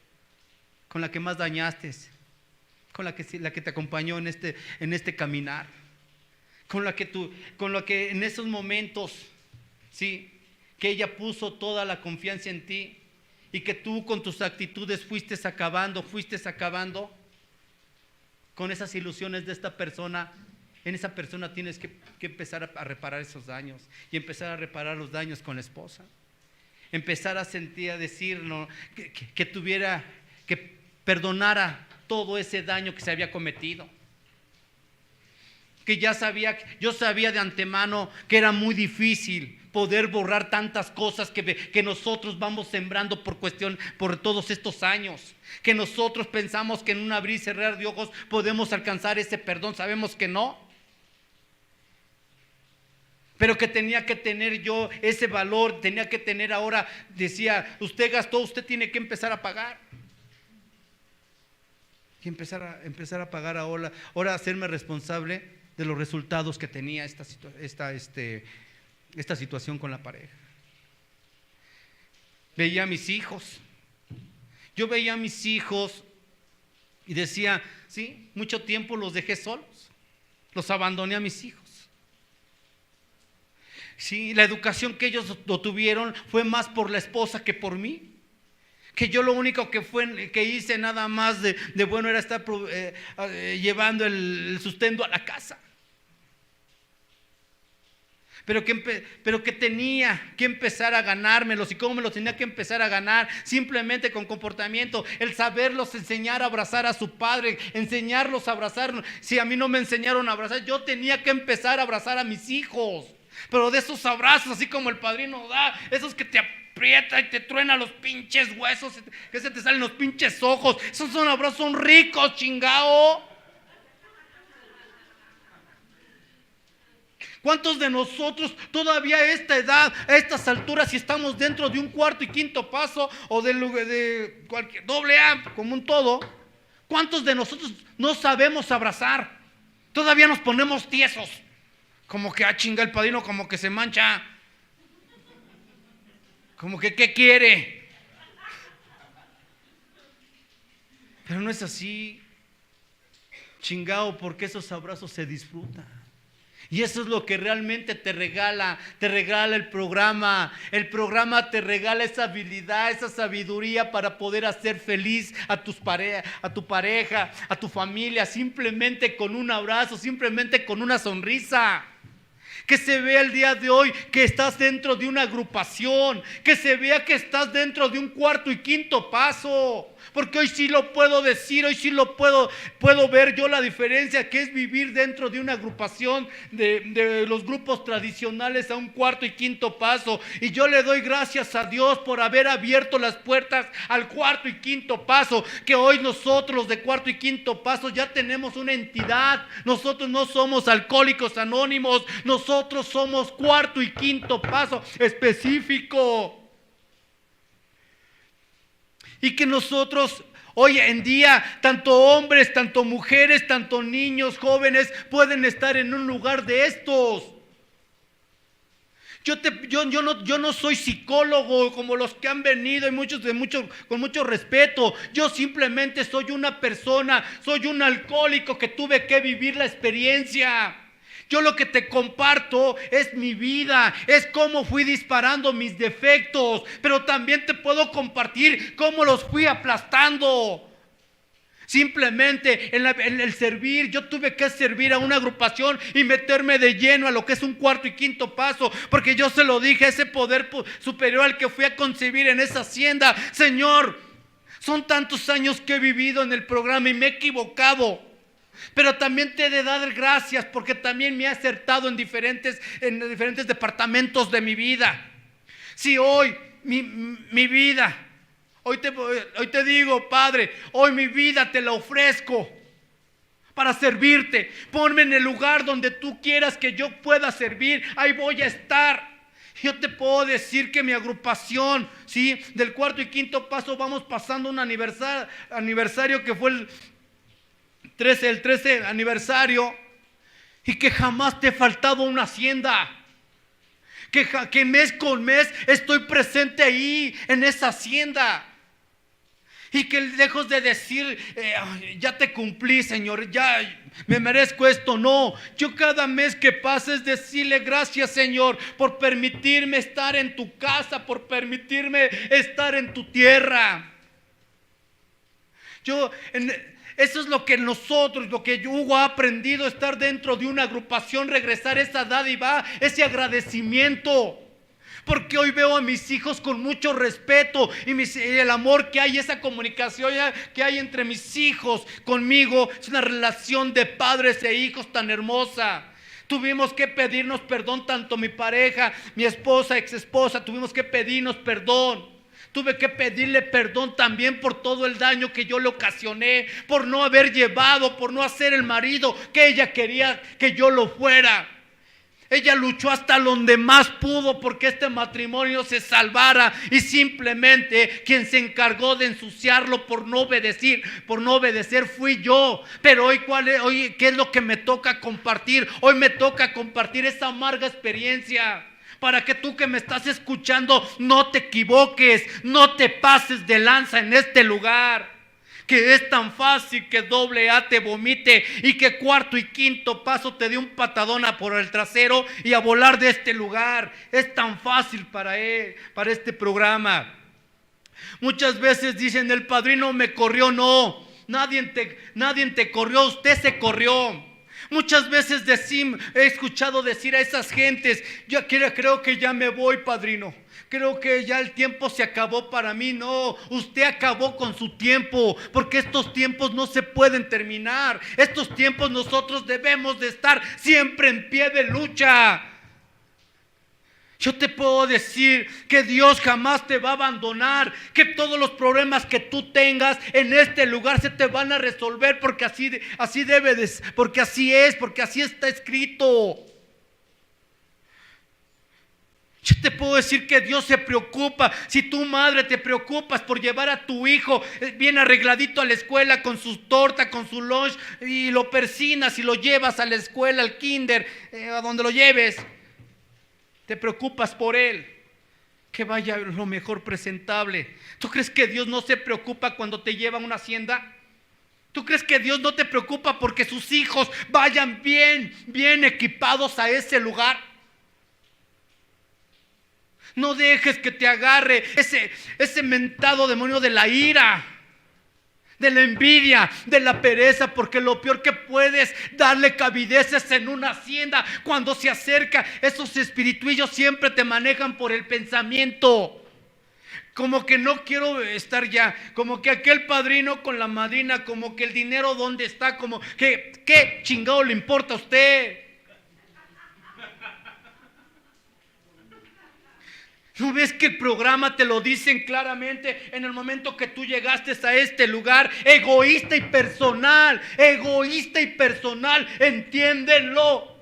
con la que más dañaste, con la que te acompañó en este caminar. Con la que en esos momentos, sí, que ella puso toda la confianza en ti y que tú con tus actitudes fuiste acabando con esas ilusiones de esta persona. En esa persona tienes que empezar a reparar esos daños y empezar a reparar los daños con la esposa. Empezar a sentir, a decir, ¿no? que perdonara todo ese daño que se había cometido. Que yo sabía de antemano que era muy difícil poder borrar tantas cosas que nosotros vamos sembrando por todos estos años. Que nosotros pensamos que en un abrir y cerrar de ojos podemos alcanzar ese perdón, sabemos que no. Pero que tenía que tener yo ese valor, tenía que tener ahora, decía, usted gastó, usted tiene que empezar a pagar. Y empezar a pagar ahora hacerme responsable de los resultados que tenía esta situación con la pareja. Veía a mis hijos. Yo veía a mis hijos y decía, sí, mucho tiempo los dejé solos. Los abandoné a mis hijos. Sí, la educación que ellos tuvieron fue más por la esposa que por mí. Que yo lo único que hice nada más de bueno era estar llevando el sustento a la casa. Pero que tenía que empezar a ganármelos. ¿Y cómo me los tenía que empezar a ganar? Simplemente con comportamiento. El saberlos enseñar a abrazar a su padre, enseñarlos a abrazar. Si a mí no me enseñaron a abrazar, yo tenía que empezar a abrazar a mis hijos. Pero de esos abrazos, así como el padrino da, esos que te aprieta y te truena los pinches huesos, que se te salen los pinches ojos. Esos son abrazos, son ricos, chingao. ¿Cuántos de nosotros todavía a esta edad, a estas alturas, si estamos dentro de un cuarto y quinto paso o de cualquier doble A, como un todo, cuántos de nosotros no sabemos abrazar? Todavía nos ponemos tiesos, como que chinga el padrino, como que se mancha, como que ¿qué quiere? Pero no es así, chingao, porque esos abrazos se disfrutan. Y eso es lo que realmente te regala el programa. El programa te regala esa habilidad, esa sabiduría para poder hacer feliz a tu pareja, a tu familia, simplemente con un abrazo, simplemente con una sonrisa. Que se vea el día de hoy que estás dentro de una agrupación, que se vea que estás dentro de un cuarto y quinto paso. Porque hoy sí lo puedo decir, hoy sí lo puedo ver yo la diferencia que es vivir dentro de una agrupación de los grupos tradicionales a un cuarto y quinto paso. Y yo le doy gracias a Dios por haber abierto las puertas al cuarto y quinto paso, que hoy nosotros los de cuarto y quinto paso ya tenemos una entidad. Nosotros no somos Alcohólicos Anónimos, nosotros somos cuarto y quinto paso específico. Y que nosotros hoy en día, tanto hombres, tanto mujeres, tanto niños, jóvenes, pueden estar en un lugar de estos. Yo no soy psicólogo como los que han venido, con mucho respeto. Yo simplemente soy una persona, soy un alcohólico que tuve que vivir la experiencia. Yo lo que te comparto es mi vida, es cómo fui disparando mis defectos, pero también te puedo compartir cómo los fui aplastando. Simplemente en el servir, yo tuve que servir a una agrupación y meterme de lleno a lo que es un cuarto y quinto paso, porque yo se lo dije a ese poder superior al que fui a concebir en esa hacienda: Señor, son tantos años que he vivido en el programa y me he equivocado, pero también te he de dar gracias porque también me he acertado en diferentes departamentos de mi vida. Si hoy mi vida, hoy te digo, Padre, hoy mi vida te la ofrezco para servirte. Ponme en el lugar donde tú quieras que yo pueda servir, ahí voy a estar. Yo te puedo decir que mi agrupación, ¿sí?, del cuarto y quinto paso, vamos pasando un aniversario que fue el 13 aniversario, y que jamás te he faltado una hacienda. Que mes con mes estoy presente ahí en esa hacienda. Y que lejos de decir, ya te cumplí, Señor, ya me merezco esto. No, yo cada mes que pasa es decirle gracias, Señor, por permitirme estar en tu casa, por permitirme estar en tu tierra. Eso es lo que Hugo ha aprendido: estar dentro de una agrupación, regresar esa dádiva, ese agradecimiento. Porque hoy veo a mis hijos con mucho respeto y el amor que hay, esa comunicación que hay entre mis hijos conmigo, es una relación de padres e hijos tan hermosa. Tuvimos que pedirnos perdón, tanto mi pareja, mi esposa, ex esposa, tuvimos que pedirnos perdón. Tuve que pedirle perdón también por todo el daño que yo le ocasioné, por no haber llevado, por no hacer el marido que ella quería que yo lo fuera. Ella luchó hasta donde más pudo porque este matrimonio se salvara, y simplemente quien se encargó de ensuciarlo por no obedecer fui yo. Pero hoy ¿qué es lo que me toca compartir? Hoy me toca compartir esa amarga experiencia, para que tú que me estás escuchando no te equivoques, no te pases de lanza en este lugar. Que es tan fácil que AA te vomite y que cuarto y quinto paso te dé un patadón por el trasero y a volar de este lugar. Es tan fácil para este programa. Muchas veces dicen: el padrino me corrió. No, nadie te corrió, usted se corrió. Muchas veces he escuchado decir a esas gentes: yo creo que ya me voy, padrino. Creo que ya el tiempo se acabó para mí. No, usted acabó con su tiempo, porque estos tiempos no se pueden terminar. Estos tiempos nosotros debemos de estar siempre en pie de lucha. Yo te puedo decir que Dios jamás te va a abandonar, que todos los problemas que tú tengas en este lugar se te van a resolver, porque así está escrito. Yo te puedo decir que Dios se preocupa. Si tu madre te preocupas por llevar a tu hijo bien arregladito a la escuela, con su torta, con su lunch, y lo persinas y lo llevas a la escuela, al kinder, a donde lo lleves, te preocupas por él, que vaya lo mejor presentable. ¿Tú crees que Dios no se preocupa cuando te lleva a una hacienda? ¿Tú crees que Dios no te preocupa porque sus hijos vayan bien equipados a ese lugar? No dejes que te agarre ese mentado demonio de la ira, de la envidia, de la pereza, porque lo peor que puedes darle cabidez es en una hacienda. Cuando se acerca, esos espirituillos siempre te manejan por el pensamiento. Como que no quiero estar ya, como que aquel padrino con la madrina, como que el dinero dónde está, como que ¿qué chingado le importa a usted? ¿No ves que el programa te lo dicen claramente en el momento que tú llegaste a este lugar? Egoísta y personal, entiéndelo.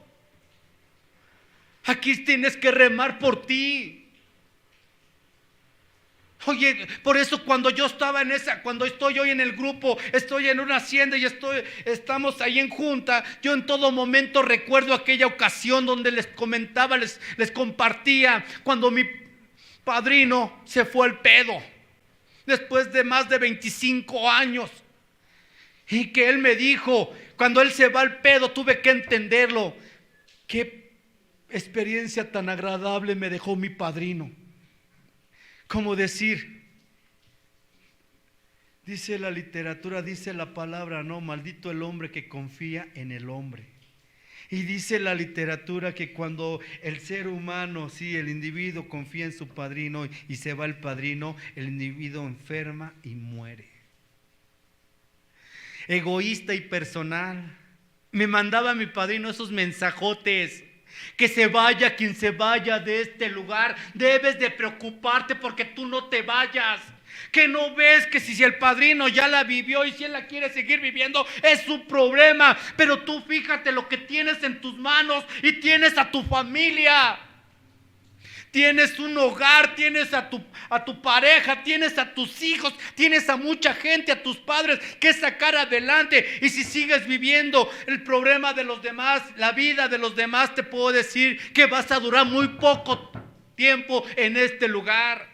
Aquí tienes que remar por ti. Oye, por eso cuando yo estaba cuando estoy hoy en el grupo, estoy en una hacienda y estamos ahí en junta, yo en todo momento recuerdo aquella ocasión donde les comentaba, les compartía, cuando mi padrino se fue al pedo, después de más de 25 años, y que él me dijo, cuando él se va al pedo, tuve que entenderlo, qué experiencia tan agradable me dejó mi padrino. Como decir, dice la literatura, dice la palabra, no, maldito el hombre que confía en el hombre. Y dice la literatura que cuando el ser humano, sí, el individuo confía en su padrino y se va el padrino, el individuo enferma y muere. Egoísta y personal. Me mandaba mi padrino esos mensajotes. Que se vaya quien se vaya de este lugar. Debes de preocuparte porque tú no te vayas. Que no ves que si el padrino ya la vivió y si él la quiere seguir viviendo, es su problema. Pero tú fíjate lo que tienes en tus manos y tienes a tu familia. Tienes un hogar, tienes a tu pareja, tienes a tus hijos, tienes a mucha gente, a tus padres que sacar adelante. Y si sigues viviendo el problema de los demás, la vida de los demás, te puedo decir que vas a durar muy poco tiempo en este lugar.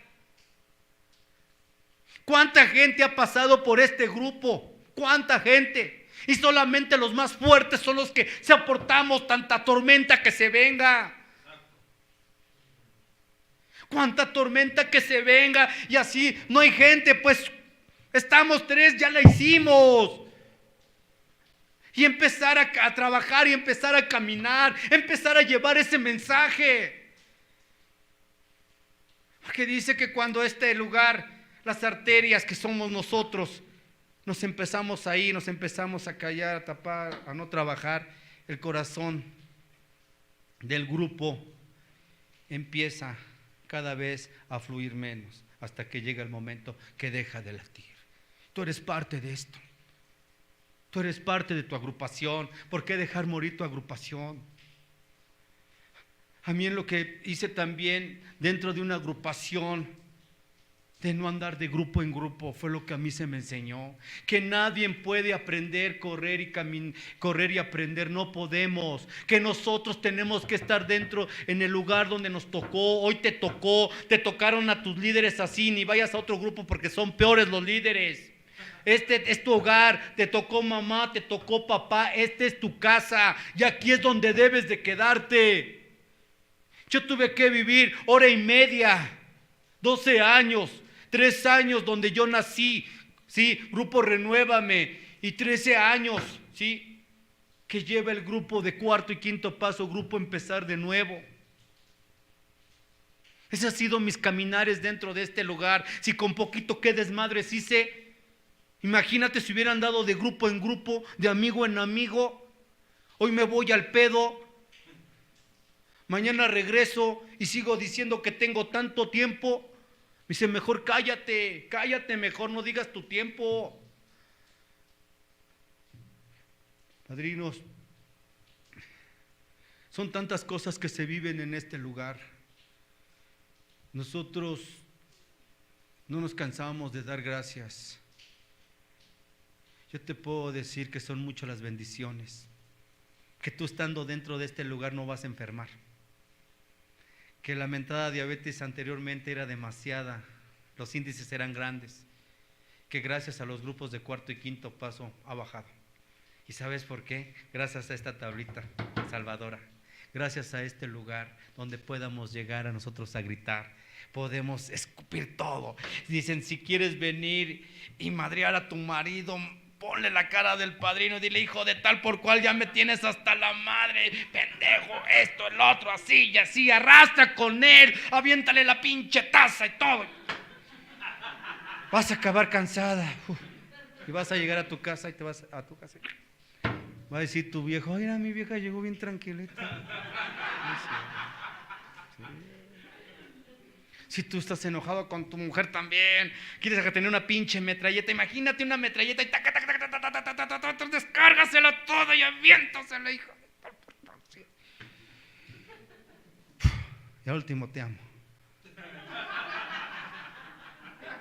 ¿Cuánta gente ha pasado por este grupo? ¿Cuánta gente? Y solamente los más fuertes son los que soportamos tanta tormenta que se venga. Cuánta tormenta que se venga y así no hay gente, pues estamos 3, ya la hicimos. Y empezar a trabajar y empezar a caminar, empezar a llevar ese mensaje. Porque dice que cuando este lugar, las arterias que somos nosotros, nos empezamos ahí, nos empezamos a callar, a tapar, a no trabajar, el corazón del grupo empieza cada vez a fluir menos, hasta que llega el momento que deja de latir. Tú eres parte de esto. Tú eres parte de tu agrupación. ¿Por qué dejar morir tu agrupación? A mí en lo que hice también dentro de una agrupación, de no andar de grupo en grupo, fue lo que a mí se me enseñó. Que nadie puede aprender, correr y aprender, no podemos. Que nosotros tenemos que estar dentro, en el lugar donde nos tocó. Hoy te tocaron a tus líderes así, ni vayas a otro grupo porque son peores los líderes. Este es tu hogar, te tocó mamá, te tocó papá, esta es tu casa y aquí es donde debes de quedarte. Yo tuve que vivir 1 hora y media, 12 años, 3 años donde yo nací, ¿sí? Grupo Renuévame, y 13 años, ¿sí? Que lleva el grupo de 4 y 5 paso, grupo Empezar de Nuevo. Esos han sido mis caminares dentro de este lugar. Si con poquito qué desmadres hice, imagínate si hubieran dado de grupo en grupo, de amigo en amigo. Hoy me voy al pedo, mañana regreso y sigo diciendo que tengo tanto tiempo. Me dice, mejor cállate, mejor no digas tu tiempo. Padrinos, son tantas cosas que se viven en este lugar. Nosotros no nos cansamos de dar gracias. Yo te puedo decir que son muchas las bendiciones, que tú estando dentro de este lugar no vas a enfermar, que la mentada diabetes anteriormente era demasiada, los índices eran grandes, que gracias a los grupos de 4 y 5 paso ha bajado. ¿Y sabes por qué? Gracias a esta tablita salvadora, gracias a este lugar donde podamos llegar a nosotros a gritar, podemos escupir todo. Dicen, si quieres venir y madrear a tu marido, ponle la cara del padrino y dile, hijo de tal por cual ya me tienes hasta la madre, pendejo, esto, el otro, así y así, arrastra con él, aviéntale la pinche taza y todo. Vas a acabar cansada. Y vas a llegar a tu casa y te vas a tu casa. Va a decir tu viejo, mira, mi vieja llegó bien tranquilita. Sí. Si tú estás enojado con tu mujer también, quieres tener una pinche metralleta, imagínate una metralleta y descárgasela toda y aviéntasela, hijo. Y al último, te amo.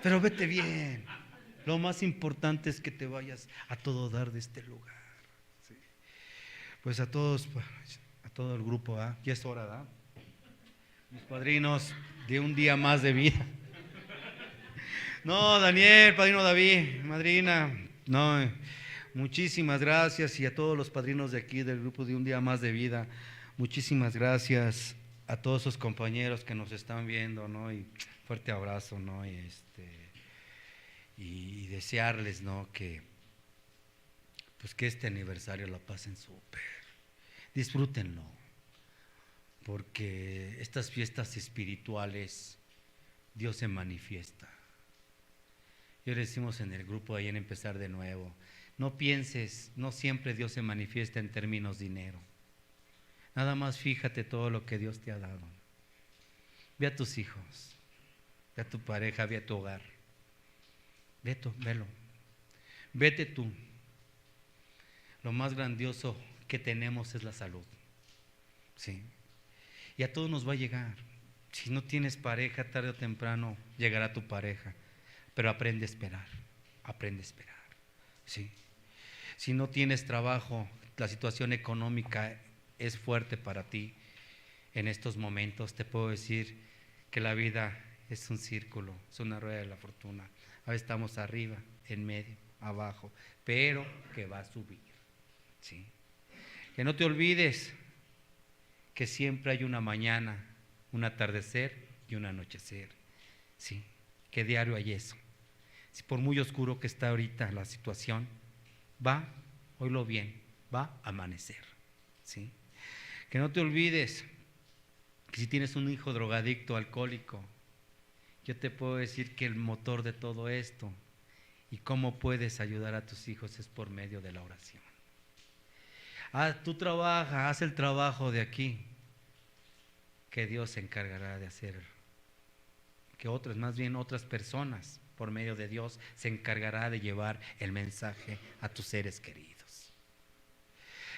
Pero vete bien. Lo más importante es que te vayas a todo dar de este lugar. ¿Sí? Pues a todos, a todo el grupo, ya es hora, ¿verdad? Mis padrinos de un día más de vida. No, Daniel, padrino David, madrina, no, muchísimas gracias, y a todos los padrinos de aquí del grupo de un día más de vida, muchísimas gracias a todos esos compañeros que nos están viendo, ¿no? Y fuerte abrazo, ¿no? Y desearles, ¿no? Que pues que este aniversario lo pasen súper, disfrútenlo, porque estas fiestas espirituales Dios se manifiesta. Y le decimos en el grupo ahí en Empezar de Nuevo, no pienses, no siempre Dios se manifiesta en términos dinero. Nada más fíjate todo lo que Dios te ha dado. Ve a tus hijos, ve a tu pareja, ve a tu hogar. Velo. Vete tú. Lo más grandioso que tenemos es la salud. Sí. Y a todos nos va a llegar. Si no tienes pareja, tarde o temprano llegará tu pareja. Pero aprende a esperar. ¿Sí? Si no tienes trabajo, la situación económica es fuerte para ti. En estos momentos te puedo decir que la vida es un círculo, es una rueda de la fortuna. A veces estamos arriba, en medio, abajo, pero que va a subir. ¿Sí? Que no te olvides que siempre hay una mañana, un atardecer y un anochecer. ¿Sí? Que diario hay eso. Si por muy oscuro que está ahorita la situación, oílo bien, va a amanecer. ¿Sí? Que no te olvides que si tienes un hijo drogadicto, alcohólico, yo te puedo decir que el motor de todo esto y cómo puedes ayudar a tus hijos es por medio de la oración. Tú trabaja, haz el trabajo de aquí, que Dios se encargará de hacer, que otras personas, por medio de Dios, se encargará de llevar el mensaje a tus seres queridos.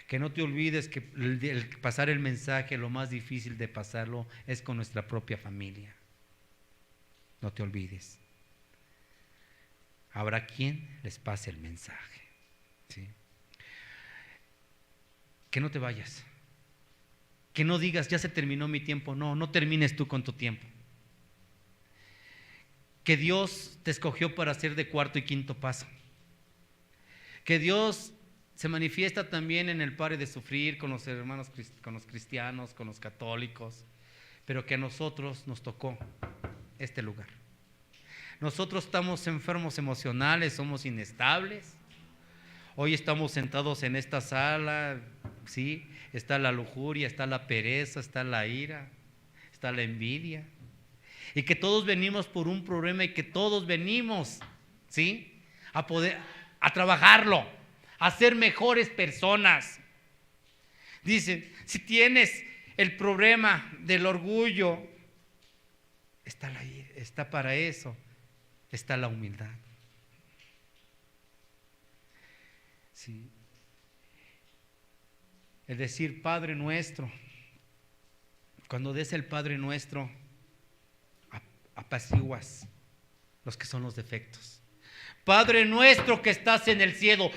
Que no te olvides que el pasar el mensaje, lo más difícil de pasarlo es con nuestra propia familia. No te olvides. Habrá quien les pase el mensaje. ¿Sí? Que no te vayas. Que no digas, ya se terminó mi tiempo. No termines tú con tu tiempo. Que Dios te escogió para ser de cuarto y quinto paso. Que Dios se manifiesta también en el pare de sufrir con los hermanos, con los cristianos, con los católicos, pero que a nosotros nos tocó este lugar. Nosotros estamos enfermos emocionales, somos inestables. Hoy estamos sentados en esta sala, ¿sí? Está la lujuria, está la pereza, está la ira, está la envidia. Y que todos venimos por un problema y que todos venimos, ¿sí? A trabajarlo, a ser mejores personas. Dicen, si tienes el problema del orgullo, está para eso, está la humildad. Sí. El decir Padre Nuestro, cuando des el Padre Nuestro, apaciguas los que son los defectos. Padre Nuestro que estás en el cielo,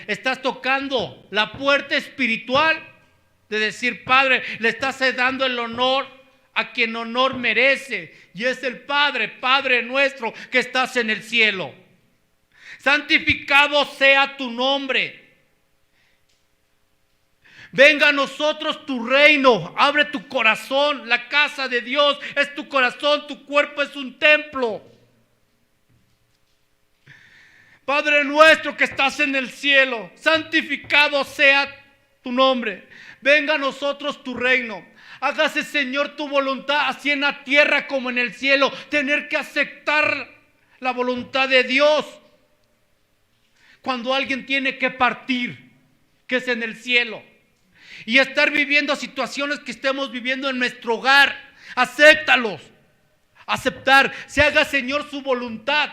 estás tocando la puerta espiritual de decir, Padre, le estás dando el honor a quien honor merece, y es el Padre Nuestro que estás en el cielo. Santificado sea tu nombre. Venga a nosotros tu reino, abre tu corazón, la casa de Dios es tu corazón, tu cuerpo es un templo. Padre nuestro que estás en el cielo, santificado sea tu nombre. Venga a nosotros tu reino. Hágase, Señor, tu voluntad, así en la tierra como en el cielo. Tener que aceptar la voluntad de Dios cuando alguien tiene que partir, que es en el cielo. Y estar viviendo situaciones que estemos viviendo en nuestro hogar, acéptalos. Aceptar, se haga, Señor, su voluntad.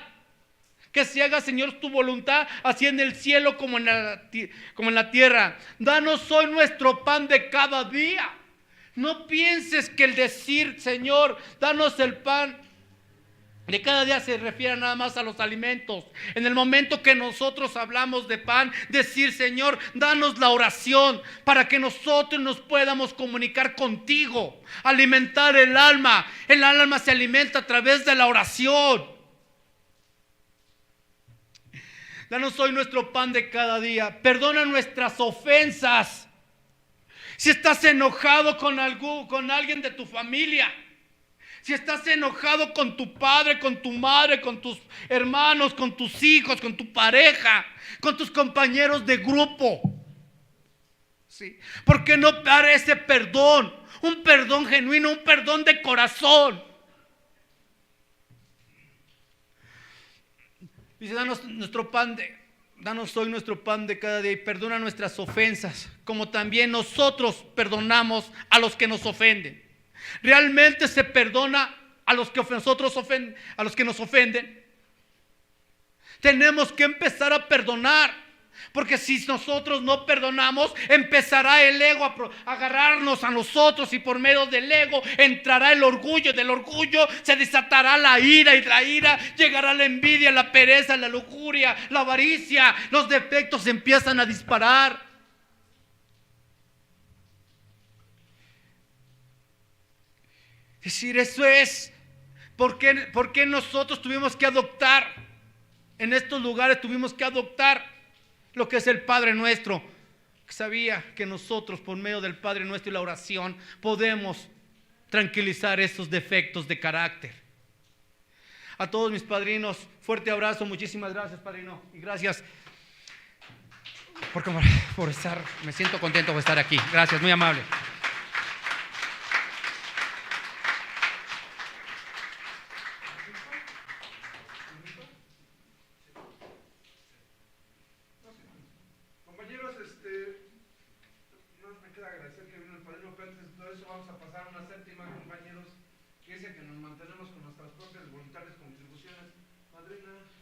Que se haga, Señor, tu voluntad, así en el cielo como en la tierra. Danos hoy nuestro pan de cada día. No pienses que el decir, Señor, danos el pan, De cada día se refiere nada más a los alimentos. En el momento que nosotros hablamos de pan, decir: Señor, danos la oración para que nosotros nos podamos comunicar contigo, alimentar el alma. El alma se alimenta a través de la oración. Danos hoy nuestro pan de cada día. Perdona nuestras ofensas. Si estás enojado con alguien de tu familia, si estás enojado con tu padre, con tu madre, con tus hermanos, con tus hijos, con tu pareja, con tus compañeros de grupo, ¿sí? ¿Por qué no dar ese perdón? Un perdón genuino, un perdón de corazón. Dice: danos hoy nuestro pan de cada día y perdona nuestras ofensas, como también nosotros perdonamos a los que nos ofenden. ¿Realmente se perdona a los que nos ofenden? Tenemos que empezar a perdonar, porque si nosotros no perdonamos, empezará el ego a agarrarnos a nosotros, y por medio del ego entrará el orgullo. Del orgullo se desatará la ira, y de la ira llegará la envidia, la pereza, la lujuria, la avaricia. Los defectos empiezan a disparar. Es decir, eso es ¿por qué nosotros tuvimos que adoptar en estos lugares? Tuvimos que adoptar lo que es el Padre Nuestro. Sabía que nosotros, por medio del Padre Nuestro y la oración, podemos tranquilizar esos defectos de carácter. A todos mis padrinos, fuerte abrazo. Muchísimas gracias, padrino, y gracias por estar. Me siento contento por estar aquí. Gracias, muy amable. Vamos a pasar a una séptima, compañeros, que es el que nos mantenemos con nuestras propias voluntarias contribuciones. Madrina.